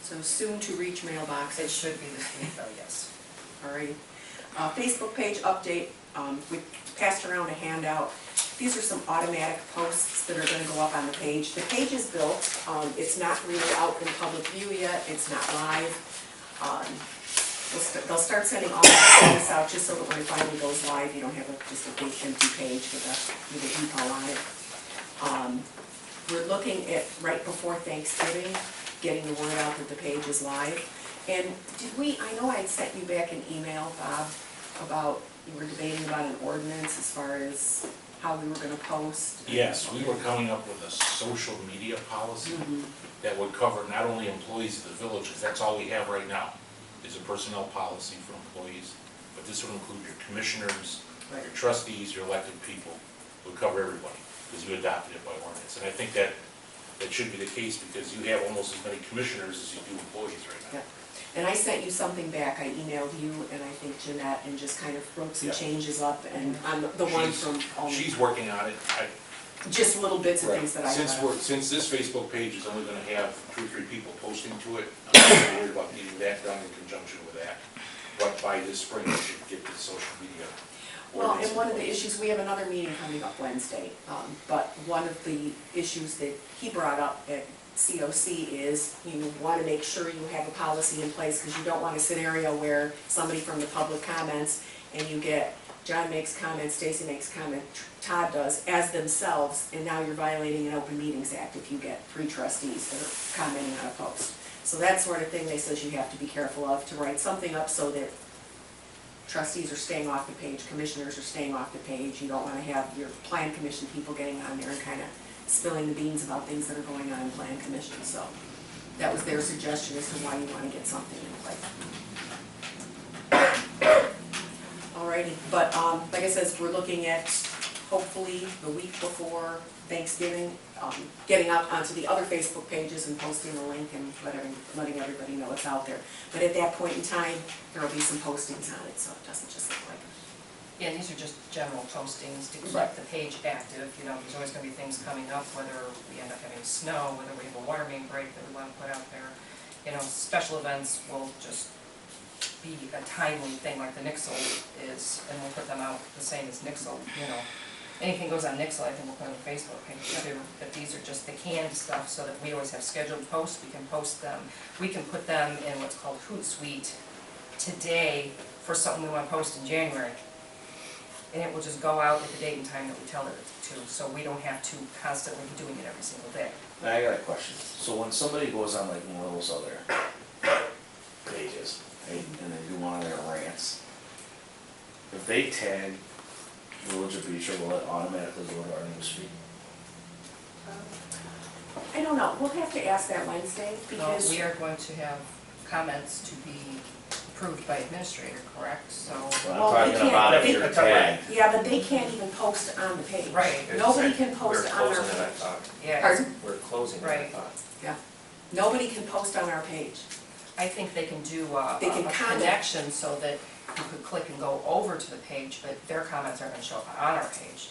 So soon to reach it mailboxes. should be this week though, yes. Alrighty. Facebook page update. We passed around a handout. These are some automatic posts that are going to go up on the page. The page is built. It's not really out in public view yet. It's not live. They'll start sending all that status out just so that when it finally goes live, you don't have just a big empty page with a depot on it. We're looking at right before Thanksgiving, getting the word out that the page is live. And I know I had sent you back an email, Bob, about, you were debating about an ordinance as far as how we were gonna post. Yes, we were coming up with a social media policy that would cover not only employees of the village, because that's all we have right now, is a personnel policy for employees, but this would include your commissioners, Right. your trustees, your elected people, would cover everybody, because we adopted it by ordinance. And I think that should be the case, because you have almost as many commissioners as you do employees right now. Yeah. And I sent you something back, I emailed you and I think Jeanette, and just kind of wrote some Yeah. changes up, and on the one from, She's working on it. just little bits of things that I Since have. since this Facebook page is only gonna have 2 or 3 people posting to it, I'm not worried about getting that done in conjunction with that. But by this spring, we should get the social media. Well, ordinance and one in of the place. issues, we have another meeting coming up Wednesday, but one of the issues that he brought up at COC is you want to make sure you have a policy in place, because you don't want a scenario where somebody from the public comments and you get, John makes comment, Stacy makes comment, Todd does, as themselves, and now you're violating an Open Meetings Act if you get 3 trustees that are commenting on a post. So that sort of thing, they says you have to be careful of, to write something up so that trustees are staying off the page, commissioners are staying off the page. You don't want to have your plan commission people getting on there and kind of spilling the beans about things that are going on in plan commission. So that was their suggestion as to why you want to get something in place. Alrighty, but like I said, we're looking at hopefully the week before Thanksgiving, getting out onto the other Facebook pages and posting the link and letting everybody know it's out there. But at that point in time, there will be some postings on it, so it doesn't just look like it. Yeah, these are just general postings to keep Right. the page active. You know, there's always gonna be things coming up, whether we end up having snow, whether we have a water main break that we wanna put out there. You know, special events will just be a timely thing like the Nixle is, and we'll put them out the same as Nixle, you know. Anything goes on Nixle, I think we'll put on the Facebook page too, but these are just the canned stuff so that we always have scheduled posts, we can post them. We can put them in what's called Hootsuite today for something we wanna post in January. And it will just go out at the date and time that we tell it to, so we don't have to constantly be doing it every single day. Now, I got a question. So when somebody goes on like one of those other pages, right, and they do one of their rants, if they tag Village of Beecher, will it automatically go to our newsfeed? I don't know, we'll have to ask that Wednesday, No, because we are going to have comments to be approved by administrator, correct? So, But Well, I'm they talking about can't- if they- you're tagged. yeah, but they can't even post on the page. Right. Nobody can post on our We're closing it, I page. thought. yeah, Pardon? We're closing it, I Right. thought. Nobody can post on our page. I think they can do They can a comment. connection so that you could click and go over to the page, but their comments aren't gonna show up on our page.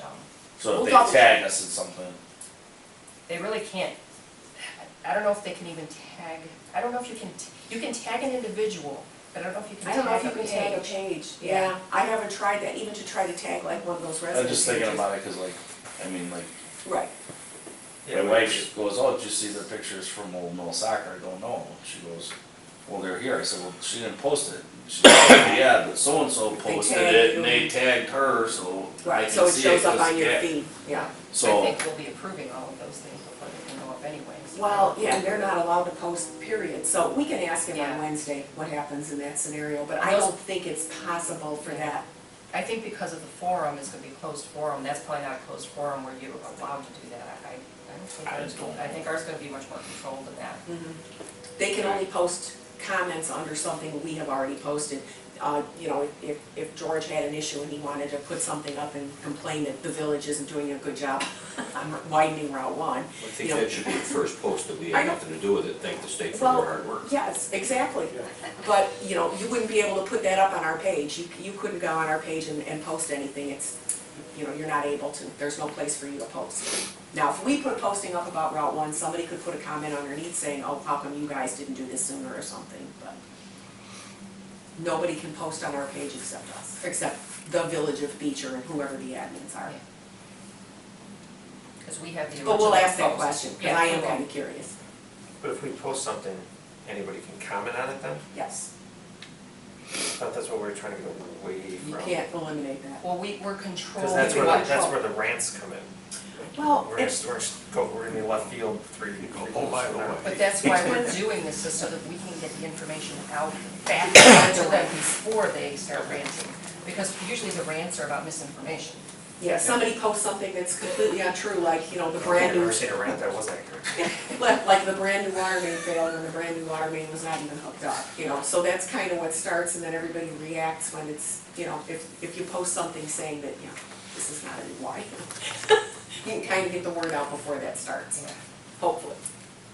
So We'll if double they tag us in something, They really can't, I don't know if they can even tag, I don't know if you can tag an individual, but I don't know if you can I don't know if tag you a can tag a page. page, Yeah. yeah, I haven't tried that, even to try to tag like one of those resident I'm just thinking pages. about it, cause like, I mean, like, Right, Yeah, my we- wife goes, oh, did you see the pictures from Old Mill Soccer? I go, no. She goes, well, they're here. I said, well, she didn't post it. She goes, yeah, but so-and-so They posted tagged it you. and they tagged her, so I right, can so it see shows it. up 'cause, on your yeah. feed, yeah. I So, think we'll be approving all of those things before they can go up anyways. Well, yeah, and they're not allowed to post, period, so we can ask him Yeah. on Wednesday what happens in that scenario, but I Those- don't think it's possible for that. I think because of the forum, it's gonna be a closed forum, that's probably not a closed forum where you're allowed to do that. I don't think ours will, I think ours is gonna be much more controlled than that. They can only post comments under something we have already posted. You know, if George had an issue and he wanted to put something up and complain that the village isn't doing a good job on widening Route 1. I think You know, that should be the first post that we I have know. nothing to do with it, thank the state for Well, their hard work. yes, exactly. But, you know, you wouldn't be able to put that up on our page. You couldn't go on our page and post anything. It's, you know, you're not able to. There's no place for you to post. Now, if we put a posting up about Route 1, somebody could put a comment underneath saying, oh, how come you guys didn't do this sooner or something, but nobody can post on our page except us, except the Village of Beecher and whoever the admins are. Yeah. Because we have the original But we'll ask that post. question, because Yeah, I am okay. kind of curious. But if we post something, anybody can comment on it then? Yes, I thought that's what we were trying to get away from. you can't eliminate that. Well, we're controlled. Because that's where, We're that's where the rants come in. Well, We're in the left field three Oh, by the way. But that's why we're doing this, is so that we can get the information out back to them before they start ranting. Because usually the rants are about misinformation. yeah, somebody posts something that's completely untrue, like, you know, the brand I've new, never seen a rant that was accurate. like the brand new water main failed and the brand new water main was not even hooked up, you know, so that's kind of what starts, and then everybody reacts when it's, you know, if you post something saying that, you know, this is not a new water. You can kind of get the word out before that starts, Yeah. hopefully.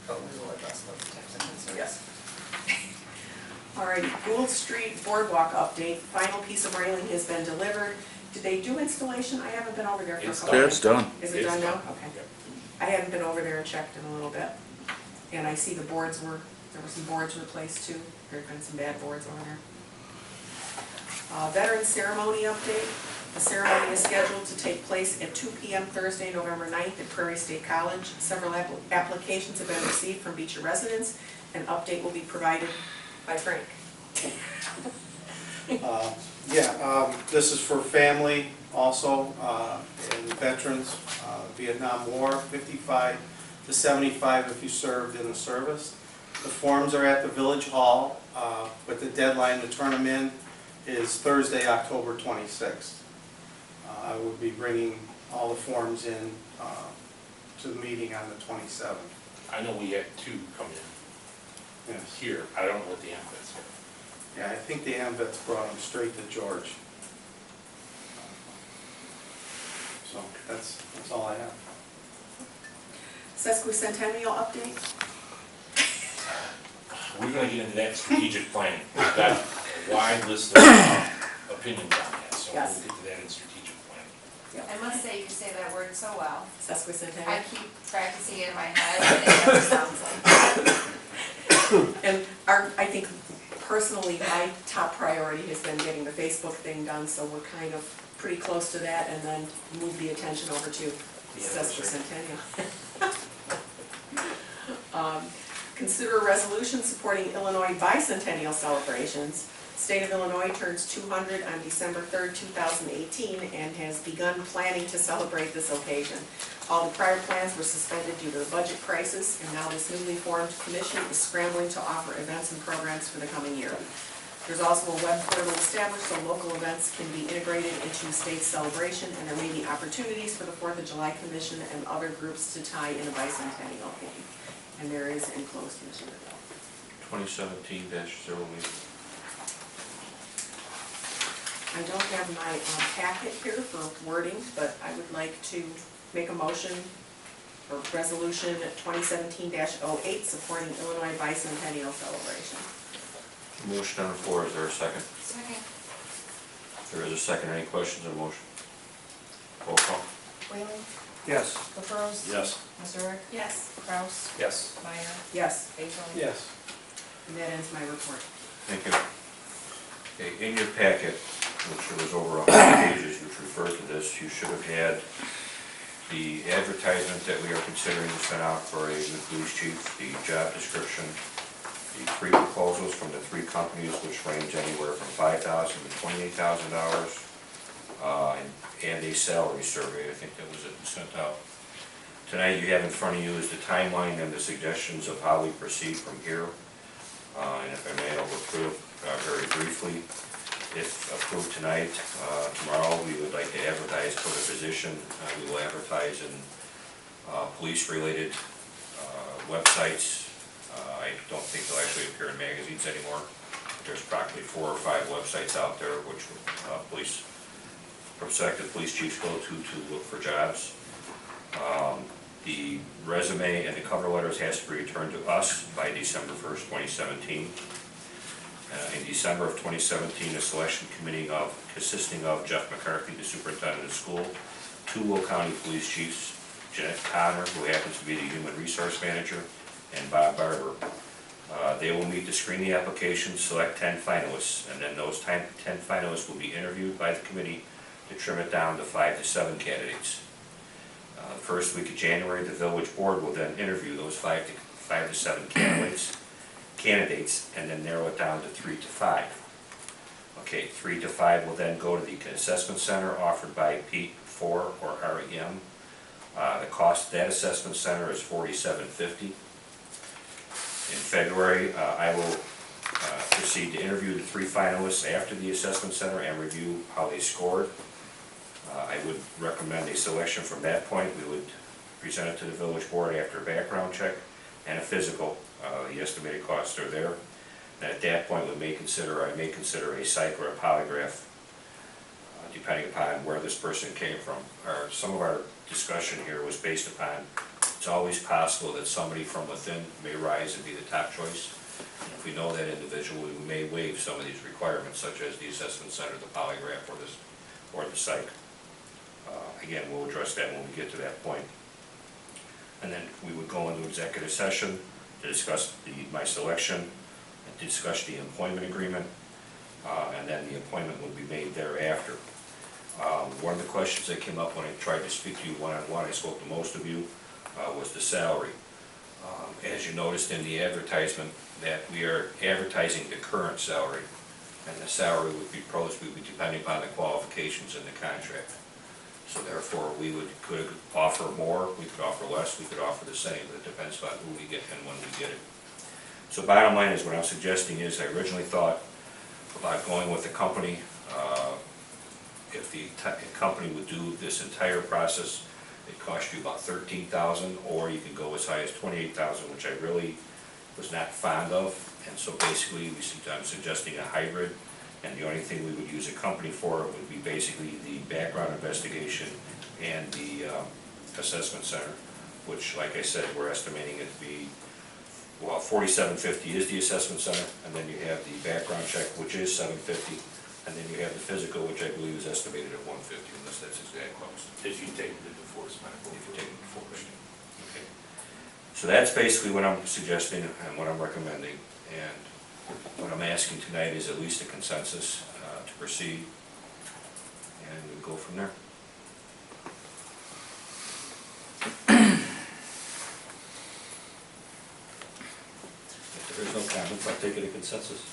But we will address those types of concerns. Yes. Alrighty, Gould Street Boardwalk update, final piece of railing has been delivered. Did they do installation? I haven't been over there for a couple Yeah, of it's done. Is it It's done now? done. Okay. I haven't been over there and checked in a little bit. And I see the boards there were some boards replaced too. There have been some bad boards over there. Veteran ceremony update. The ceremony is scheduled to take place at 2 p.m. Thursday, November 9th at Prairie State College. Several applications have been received from Beecher residents. An update will be provided by Frank. This is for family also, and veterans, Vietnam War, 55 to 75 if you served in the service. The forms are at the Village Hall, but the deadline to turn them in is Thursday, October 26th. I will be bringing all the forms in to the meeting on the 27th. I know we had 2 come in Yes. here, I don't know what the AMVets are. Yeah, I think the AMVets brought them straight to George. So that's all I have. Sesquicentennial update. We're gonna get into that strategic planning. We've got a wide list of opinions on that, so we'll Yes. get to that in strategic planning. I must say, you can say that word so well. I Sesquicentennial. keep practicing it in my head, and it never sounds like that. And I think personally, my top priority has been getting the Facebook thing done, so we're kind of pretty close to that, and then move the attention over to Sesquicentennial. Consider a resolution supporting Illinois bicentennial celebrations. State of Illinois turns 200 on December 3rd, 2018, and has begun planning to celebrate this occasion. All the prior plans were suspended due to the budget crisis, and now this newly formed commission is scrambling to offer events and programs for the coming year. There's also a web portal established so local events can be integrated into state celebration, and there may be opportunities for the 4th of July Commission and other groups to tie in a bicentennial theme. And there is enclosed material. 2017-08. I don't have my packet here for wording, but I would like to make a motion for resolution 2017-08 supporting Illinois bicentennial celebration. Motion on the floor, is there a second? Second. There is a second, any questions on the motion? Roll call. Whalen? Yes. LaFeroz? Yes. Missouri? Yes. Kraus? Yes. Meyer? Yes, Basil? Yes. and that ends my report. Thank you. Okay, in your packet, which there was over 100 pages which refer to this, you should have had the advertisement that we are considering to send out for a new police chief, the job description, the 3 proposals from the 3 companies which range anywhere from $5,000 to $28,000, and a salary survey, I think that was sent out. Tonight you have in front of you is the timeline and the suggestions of how we proceed from here. And if I may, I'll go through very briefly. If approved tonight, tomorrow we would like to advertise for the position. We will advertise in police-related websites. I don't think they'll actually appear in magazines anymore. There's probably 4 or 5 websites out there which prospective police chiefs go to look for jobs. The resume and the cover letters has to be returned to us by December 1st, 2017. In December of 2017, a selection committee consisting of Jeff McCarthy, the superintendent of school, 2 Will County police chiefs, Jeanette Connor, who happens to be the human resource manager, and Bob Barber. They will meet to screen the applications, select 10 finalists, and then those 10 finalists will be interviewed by the committee to trim it down to 5 to 7 candidates. The first week of January, the village board will then interview those 5 to 7 candidates, and then narrow it down to 3 to 5. Okay, 3 to 5 will then go to the assessment center offered by Pete 4 or REM. The cost of that assessment center is $47.50. In February, I will proceed to interview the 3 finalists after the assessment center and review how they scored. I would recommend a selection from that point. We would present it to the village board after a background check and a physical. The estimated costs are there. And at that point, I may consider a psych or a polygraph, depending upon where this person came from. Some of our discussion here was based upon it's always possible that somebody from within may rise and be the top choice. And if we know that individual, we may waive some of these requirements, such as the assessment center, the polygraph, or the psych. Again, we'll address that when we get to that point. And then we would go into executive session to discuss my selection, and discuss the employment agreement, and then the appointment would be made thereafter. One of the questions that came up when I tried to speak to you one-on-one, I spoke to most of you, was the salary. As you noticed in the advertisement, that we are advertising the current salary, and the salary would be proposed, would be depending upon the qualifications in the contract. So therefore, we could offer more, we could offer less, we could offer the same, but it depends on who we get and when we get it. So bottom line is, what I'm suggesting is, I originally thought about going with the company. If the company would do this entire process, it cost you about $13,000, or you could go as high as $28,000, which I really was not fond of. And so basically, I'm suggesting a hybrid, and the only thing we would use a company for would be basically the background investigation and the assessment center, which, like I said, we're estimating it to be, well, $47.50 is the assessment center, and then you have the background check, which is $750. And then you have the physical, which I believe is estimated at $150, unless that's exact cost. If you take it into force medical. If you take it into force. Okay. So that's basically what I'm suggesting and what I'm recommending. And what I'm asking tonight is at least a consensus to proceed, and we'll go from there. If there's no comments, I'll take it a consensus.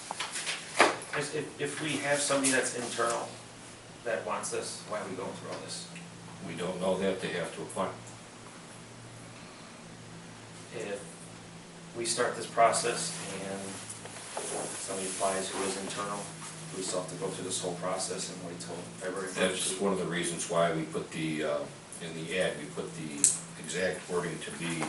If we have somebody that's internal that wants this, why are we going through all this? We don't know that, they have to apply. If we start this process and somebody applies who is internal, we still have to go through this whole process and wait till February 1st? That's one of the reasons why we put the, in the ad, we put the exact wording to be,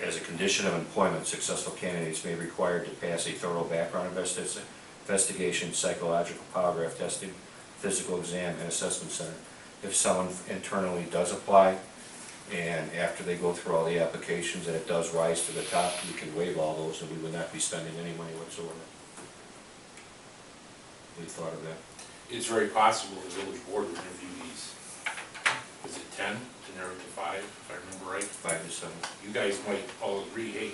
as a condition of employment, successful candidates may be required to pass a thorough background investigation, psychological polygraph testing, physical exam, and assessment center. If someone internally does apply, and after they go through all the applications and it does rise to the top, we can waive all those and we would not be spending any money whatsoever. What do you thought of that? It's very possible the village board would interview these. Is it 10 to narrow it to 5, if I remember right? 5 to 7. You guys might all agree, hey,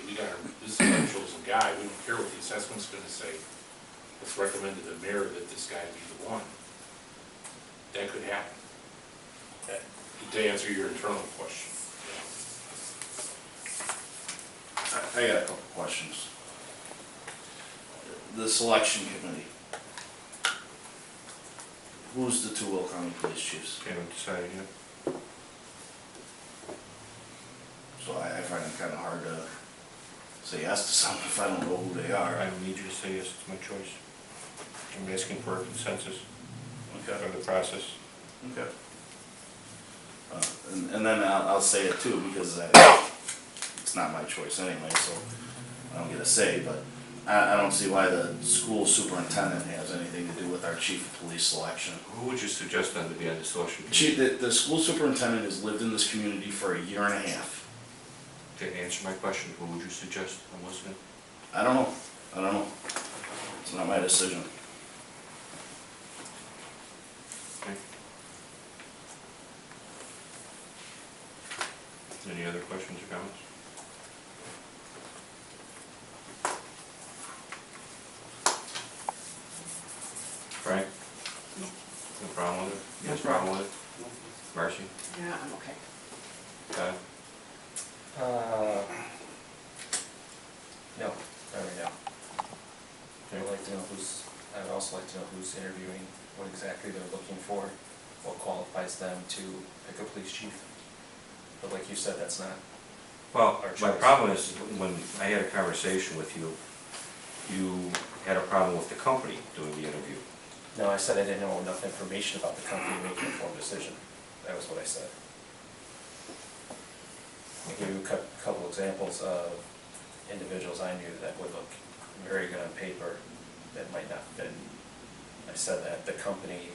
this is our chosen guy, we don't care what the assessment's gonna say. Let's recommend to the mayor that this guy be the one. That could happen. To answer your internal question. I got a couple questions. The selection committee. Who's the two Will County police chiefs? Haven't decided yet. So I find it kind of hard to say yes to someone if I don't know who they are. I don't need you to say yes, it's my choice. I'm asking for a consensus Okay. of the process. Okay. And then I'll say it too, because it's not my choice anyway, so I don't get a say, but I don't see why the school superintendent has anything to do with our chief of police selection. Who would you suggest then to be on the selection committee? The school superintendent has lived in this community for a year and a half. To answer my question, who would you suggest? I'm listening. I don't know. It's not my decision. Okay. Any other questions or comments? Frank? No problem with it? No problem with it? Marcy? Yeah, I'm okay. Todd? No, not right now. I'd like to know I'd also like to know who's interviewing, what exactly they're looking for, what qualifies them to pick a police chief. But like you said, that's not Well, our my choice. problem is, when I had a conversation with you, you had a problem with the company doing the interview. No, I said I didn't know enough information about the company to make an informed decision. That was what I said. I'll give you a couple examples of individuals I knew that would look very good on paper that might not fit. I said that the company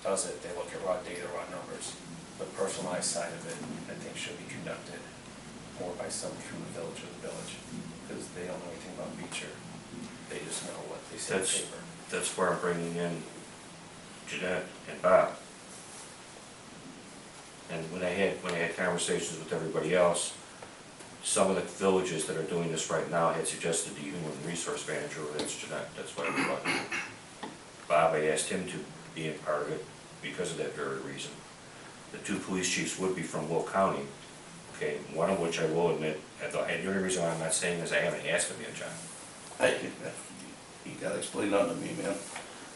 does it, they look at raw data, raw numbers. The personalized side of it, I think, should be conducted more by someone from the village or the village, because they don't know anything about Beecher. They just know what they see on paper. That's where I'm bringing in Jeanette and Bob. And when I had conversations with everybody else, some of the villages that are doing this right now had suggested the human resource manager, that's Jeanette, that's why we brought him. Bob, I asked him to be a part of it because of that very reason. The two police chiefs would be from Will County, okay, one of which I will admit, and the only reason why I'm not saying is I haven't asked him yet, John. You gotta explain nothing to me, man.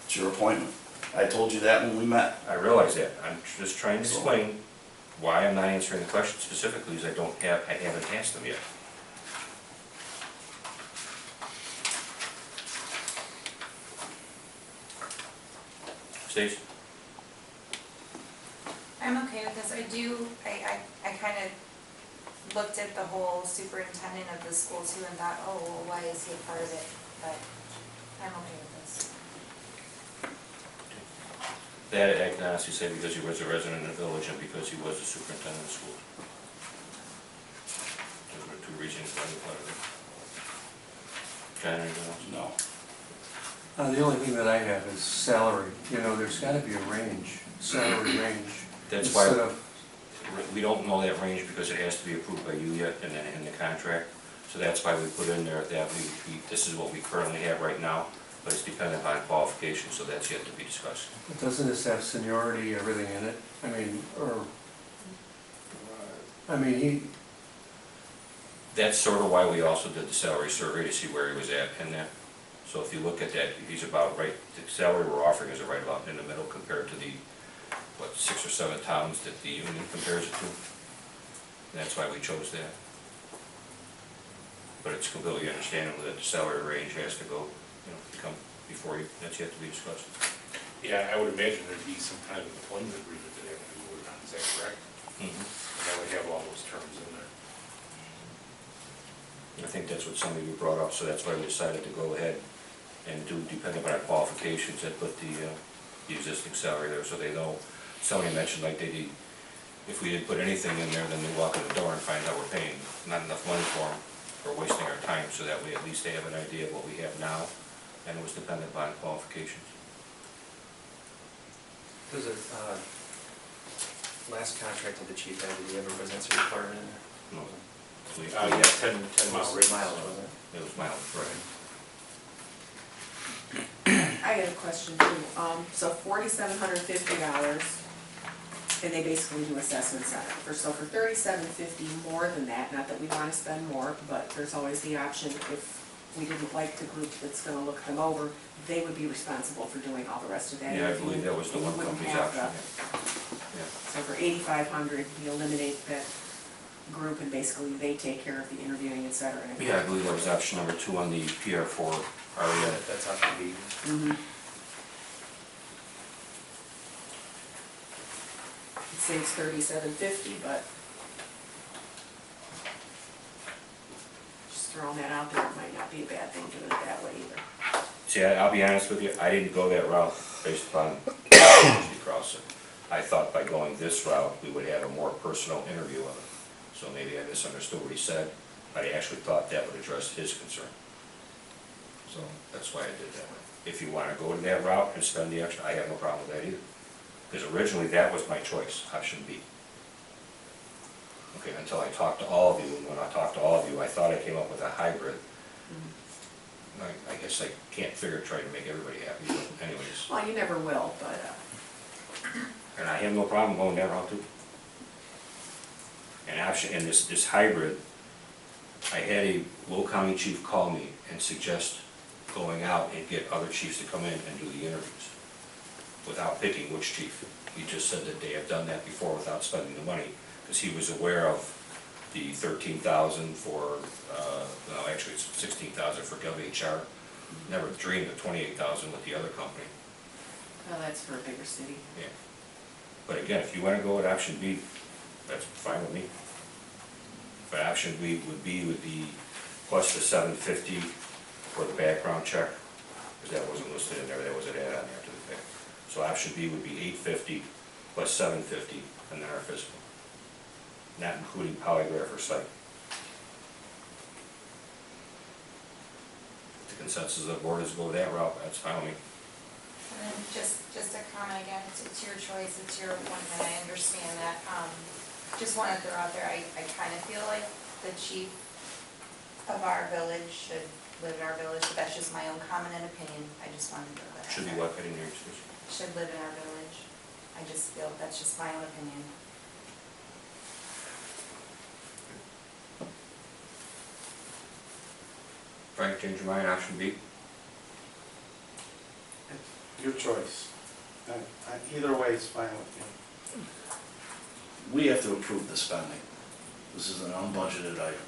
It's your appointment. I told you that when we met. I realize that, I'm just trying to explain why I'm not answering the question specifically, is I haven't asked him yet. Stacy? I'm okay with this. I kind of looked at the whole superintendent of the school too and thought, oh, well, why is he a part of it? But I'm okay with this. That I can honestly say because he was a resident of the village and because he was the superintendent of the school. Those were two reasons why he was part of it. John, anything else? No. The only thing that I have is salary. You know, there's gotta be a range, salary range. That's why Instead of- we don't know that range because it has to be approved by you yet and then in the contract. So that's why we put in there that this is what we currently have right now, but it's dependent on qualifications, so that's yet to be discussed. Doesn't this have seniority, everything in it? I mean, he, That's sort of why we also did the salary survey to see where he was at in that. So if you look at that, he's about right, the salary we're offering is right about in the middle compared to the, 6 or 7 towns that the union compares it to. That's why we chose that. But it's completely understandable that the salary range has to go, come before you, that's yet to be discussed. Yeah, I would imagine there'd be some kind of employment agreement that have to be voted on, is that correct? Mm-hmm. And that would have all those terms in there. I think that's what some of you brought up, so that's why we decided to go ahead and do, depending on our qualifications, and put the existing salary there, so they know. Somebody mentioned like if we didn't put anything in there, then they walk in the door and find out we're paying not enough money for them, or wasting our time, so that way at least they have an idea of what we have now, and it was dependent upon qualifications. Does it, last contract that the chief had, did he ever residency requirement in there? No. Yeah, 10 mile radius. Mileage, wasn't it? It was mileage, right. I got a question too. So $4,750, and they basically do assessments on it. So for $3,750 more than that, not that we want to spend more, but there's always the option if we didn't like the group that's gonna look them over, they would be responsible for doing all the rest of that. Yeah, I believe that was the And you one wouldn't company's have option. the- Yeah. So for $8,500, you eliminate that group and basically they take care of the interviewing, et cetera. Yeah, I believe that was option number 2 on the PR4 REA. That's option B. Mhm. It saves $3,750, but just throwing that out there, it might not be a bad thing doing it that way either. See, I'll be honest with you, I didn't go that route based upon across it. I thought by going this route, we would have a more personal interview of it. So maybe I misunderstood what he said, but I actually thought that would address his concern. So that's why I did that way. If you want to go that route and spend the extra, I have no problem with that either. Because originally that was my choice, option B. Okay, until I talked to all of you, and when I talked to all of you, I thought I came up with a hybrid. I guess I can't figure trying to make everybody happy, but anyways. Well, you never will, but, And I have no problem going that route too. And actually, in this hybrid, I had a Will County chief call me and suggest going out and get other chiefs to come in and do the interviews without picking which chief. He just said that they have done that before without spending the money, because he was aware of the 13,000 for, no, actually it's 16,000 for GovHR. Never dreamed of 28,000 with the other company. well, that's for a bigger city. Yeah. But again, if you want to go with option B, that's fine with me. But option B would be plus the $750 for the background check, because that wasn't listed in there, that was an add-on after the fact. So option B would be $850 plus $750, and then our physical, not including polygraph or psych. The consensus of the board is to go that route, that's fine with me. And then just a comment again, it's your choice, it's your appointment, I understand that. Just want to throw out there, I kind of feel like the chief of our village should live in our village, but that's just my own comment and opinion. I just wanted to let that. Should be what, I didn't hear you, excuse me. Should live in our village. I just feel that's just my own opinion. Frank, change your mind, option B? Your choice. Either way is fine with me. We have to approve the spending. This is an unbudgeted item.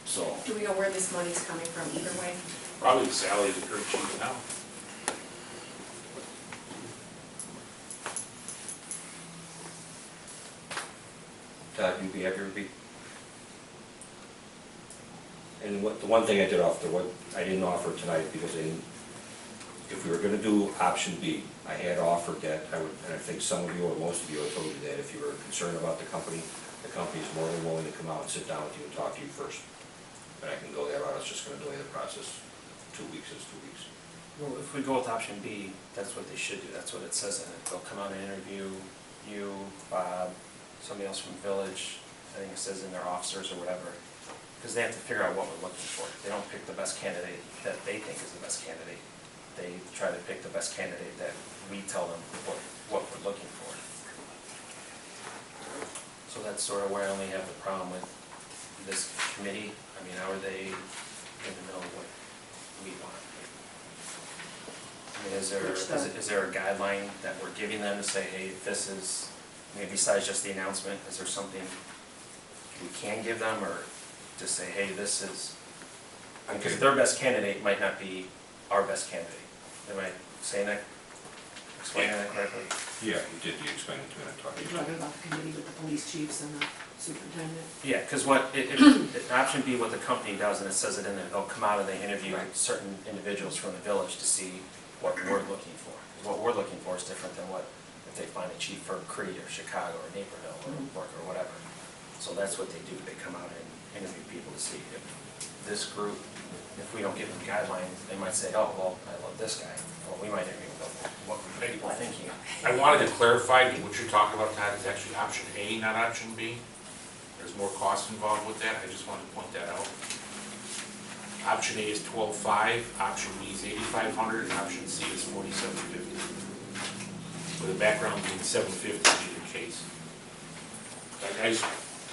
So, Do we know where this money's coming from either way? Probably the salary of the current chief now. Todd, you'd be happy with B? And what, the one thing I did offer, what I didn't offer tonight, because I didn't, if we were gonna do option B, I had offered that, I would, and I think some of you or most of you have told you that if you were concerned about the company is more than willing to come out and sit down with you and talk to you first. But I can go that route, I was just gonna delay the process. 2 weeks is 2 weeks. Well, if we go with option B, that's what they should do, that's what it says in it. They'll come out and interview you, Bob, somebody else from the village, I think it says in their officers or whatever, because they have to figure out what we're looking for. They don't pick the best candidate that they think is the best candidate. They try to pick the best candidate that we tell them what we're looking for. So that's sort of where I only have the problem with this committee. I mean, how are they in the middle of what we want? I mean, is there a guideline that we're giving them to say, hey, this is, I mean, besides just the announcement, is there something we can give them, or just say, hey, this is, because their best candidate might not be our best candidate. Am I saying that, explaining that correctly? Yeah, you did, you explained it to me, I talked to You're you. talking about the committee with the police chiefs and the superintendent? Yeah, because option B, what the company does, and it says it in there, they'll come out and they interview certain individuals from the village to see what we're looking for. What we're looking for is different than what, if they find a chief from Cree or Chicago or Naperville or York or whatever. So that's what they do, they come out and interview people to see if this group, if we don't give them guidelines, they might say, oh, well, I love this guy. Well, we might interview what people are thinking. I wanted to clarify that what you're talking about, Todd, is actually option A, not option B. There's more cost involved with that, I just wanted to point that out. Option A is 12.5, option B is 8,500, and option C is 4,750. With the background being 750 in either case.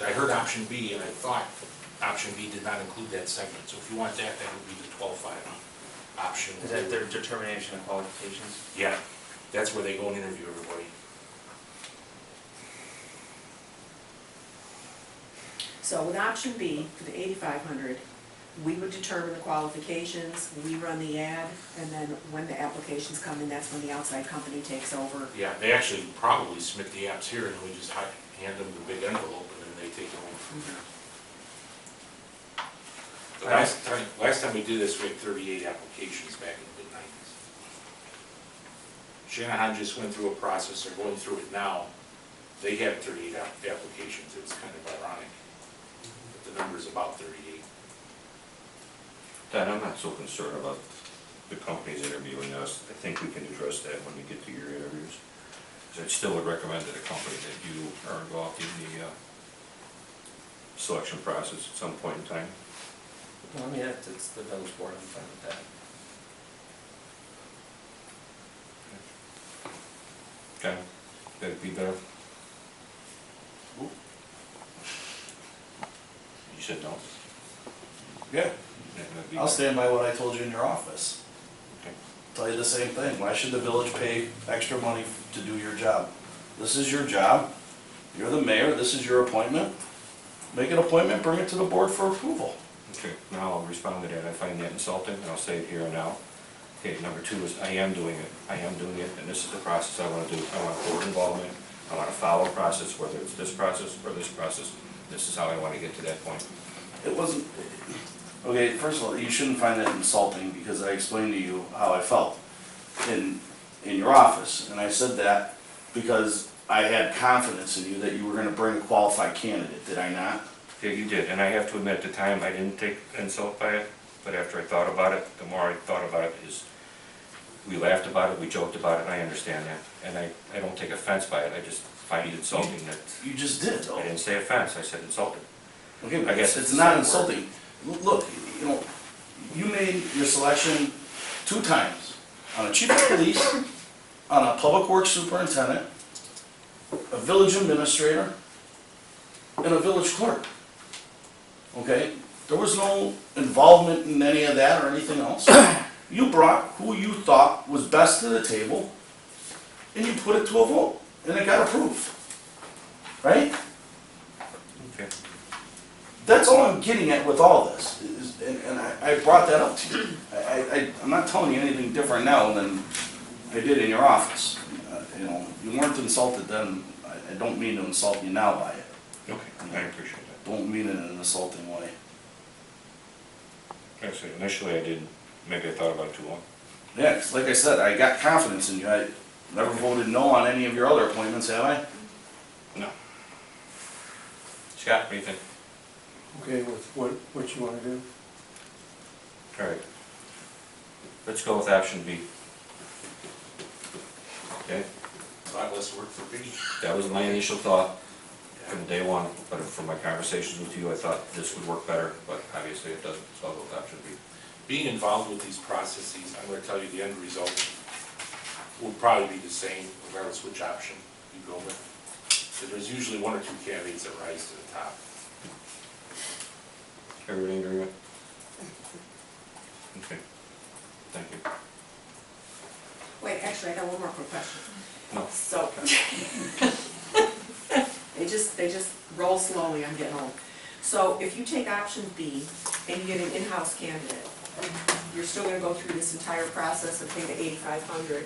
I heard option B, and I thought option B did not include that segment, so if you want that, that would be the 12.5 option. Is that their determination of qualifications? Yeah, that's where they go and interview everybody. So with option B, for the 8,500, we would determine the qualifications, we run the ad, and then when the applications come in, that's when the outside company takes over. Yeah, they actually probably submit the apps here, and we just hand them the big envelope, and then they take it home from there. The last time we did this, we had 38 applications back in the mid-90s. Shanahan just went through a process, they're going through it now. They had 38 applications, it's kind of ironic. But the number's about 38. Dan, I'm not so concerned about the companies interviewing us. I think we can address that when we get to your interviews. So I still would recommend to the company that you are involved in the selection process at some point in time. Well, I mean, it's the village board, I'm fine with that. Okay, that'd be better. You said no? yeah, That'd be I'll better. stand by what I told you in your office. Okay. Tell you the same thing. Why should the village pay extra money to do your job? This is your job. You're the mayor, this is your appointment. Make an appointment, bring it to the board for approval. Okay, now I'll respond to that. I find that insulting, and I'll say it here and now. Okay, number two is I am doing it, and this is the process I want to do. I want board involvement, I want to follow a process, whether it's this process or this process. This is how I want to get to that point. It wasn't, okay, first of all, you shouldn't find that insulting because I explained to you how I felt in your office. And I said that because I had confidence in you that you were gonna bring a qualified candidate, did I not? Yeah, you did, and I have to admit, at the time, I didn't take insult by it, but after I thought about it, the more I thought about it is, we laughed about it, we joked about it, and I understand that. And I don't take offense by it, I just find it insulting that, You just did though. I didn't say offense, I said insulted. Okay, I guess it's it's not the same word. insulting. Look, you know, you made your selection 2 times, on a chief of police, on a public works superintendent, a village administrator, and a village clerk. Okay? There was no involvement in any of that or anything else. You brought who you thought was best to the table, and you put it to a vote, and it got approved. Right? Okay. That's all I'm getting at with all this, and I brought that up to you. I'm not telling you anything different now than I did in your office. You know, you weren't insulted then, I don't mean to insult you now by it. Okay, I appreciate that. Don't mean it in an insulting way. Actually, initially I didn't, maybe I thought about it too long. Yeah, 'cause like I said, I got confidence in you. I never voted no on any of your other appointments, have I? No. Scott, what do you think? Okay, with what you wanna do? All right. Let's go with option B. Okay, A lot less work for me. that was my initial thought from day one, but from my conversations with you, I thought this would work better, but obviously it doesn't, so I'll go with option B. Being involved with these processes, I'm gonna tell you the end result will probably be the same regardless which option you go with. So there's usually 1 or 2 candidates that rise to the top. Everybody in agreement? Okay, thank you. Wait, actually, I got one more quick question. No. So, they just roll slowly, I'm getting old. So if you take option B and you get an in-house candidate, you're still gonna go through this entire process and pay the $8,500?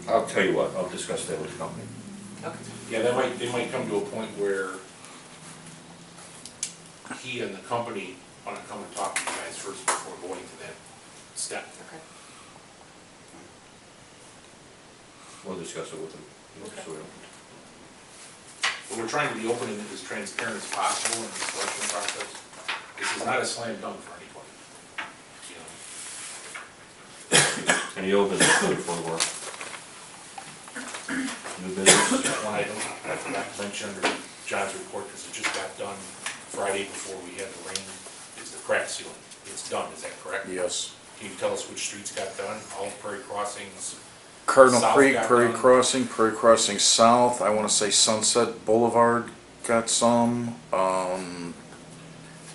I'll tell you what, I'll discuss that with the company. Okay. Yeah, they might come to a point where he and the company wanna come and talk to you guys first before going to that step. Okay. We'll discuss it with them. Okay. So we don't- But we're trying to be open and as transparent as possible in the selection process. This is not a slam dunk for anybody. You know, Any old business before the work? New business? one item I forgot to mention under John's report, because it just got done Friday before we had the rain, is the crack sealing. It's done, is that correct? Yes. Can you tell us which streets got done? All Prairie Crossings? Cardinal South Creek, got Prairie done. Crossing South, I wanna say Sunset Boulevard got some,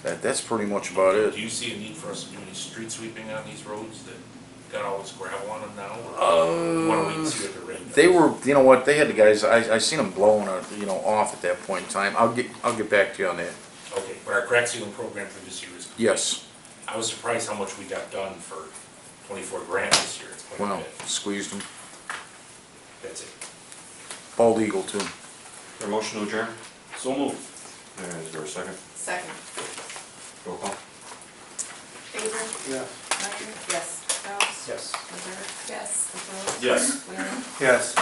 that's pretty much about Do it. you see a need for us to do any street sweeping on these roads that got all this gravel on them now? Or you wanna wait and see what the rain does? They were, you know what, they had the guys, I seen them blowing, off at that point in time, I'll get back to you on that. Okay, but our crack sealing program for this year is complete. Yes, I was surprised how much we got done for 24 grand this year. It's quite a well, bit. squeezed them, That's it. bald eagle too. Your motion to adjourn? So moved. Is there a second? Second. Roll call. Favor? Yes. Meyer? Yes. Kraus? Yes. Missouri? Yes. LaBrus? Yes. Waring? Yes.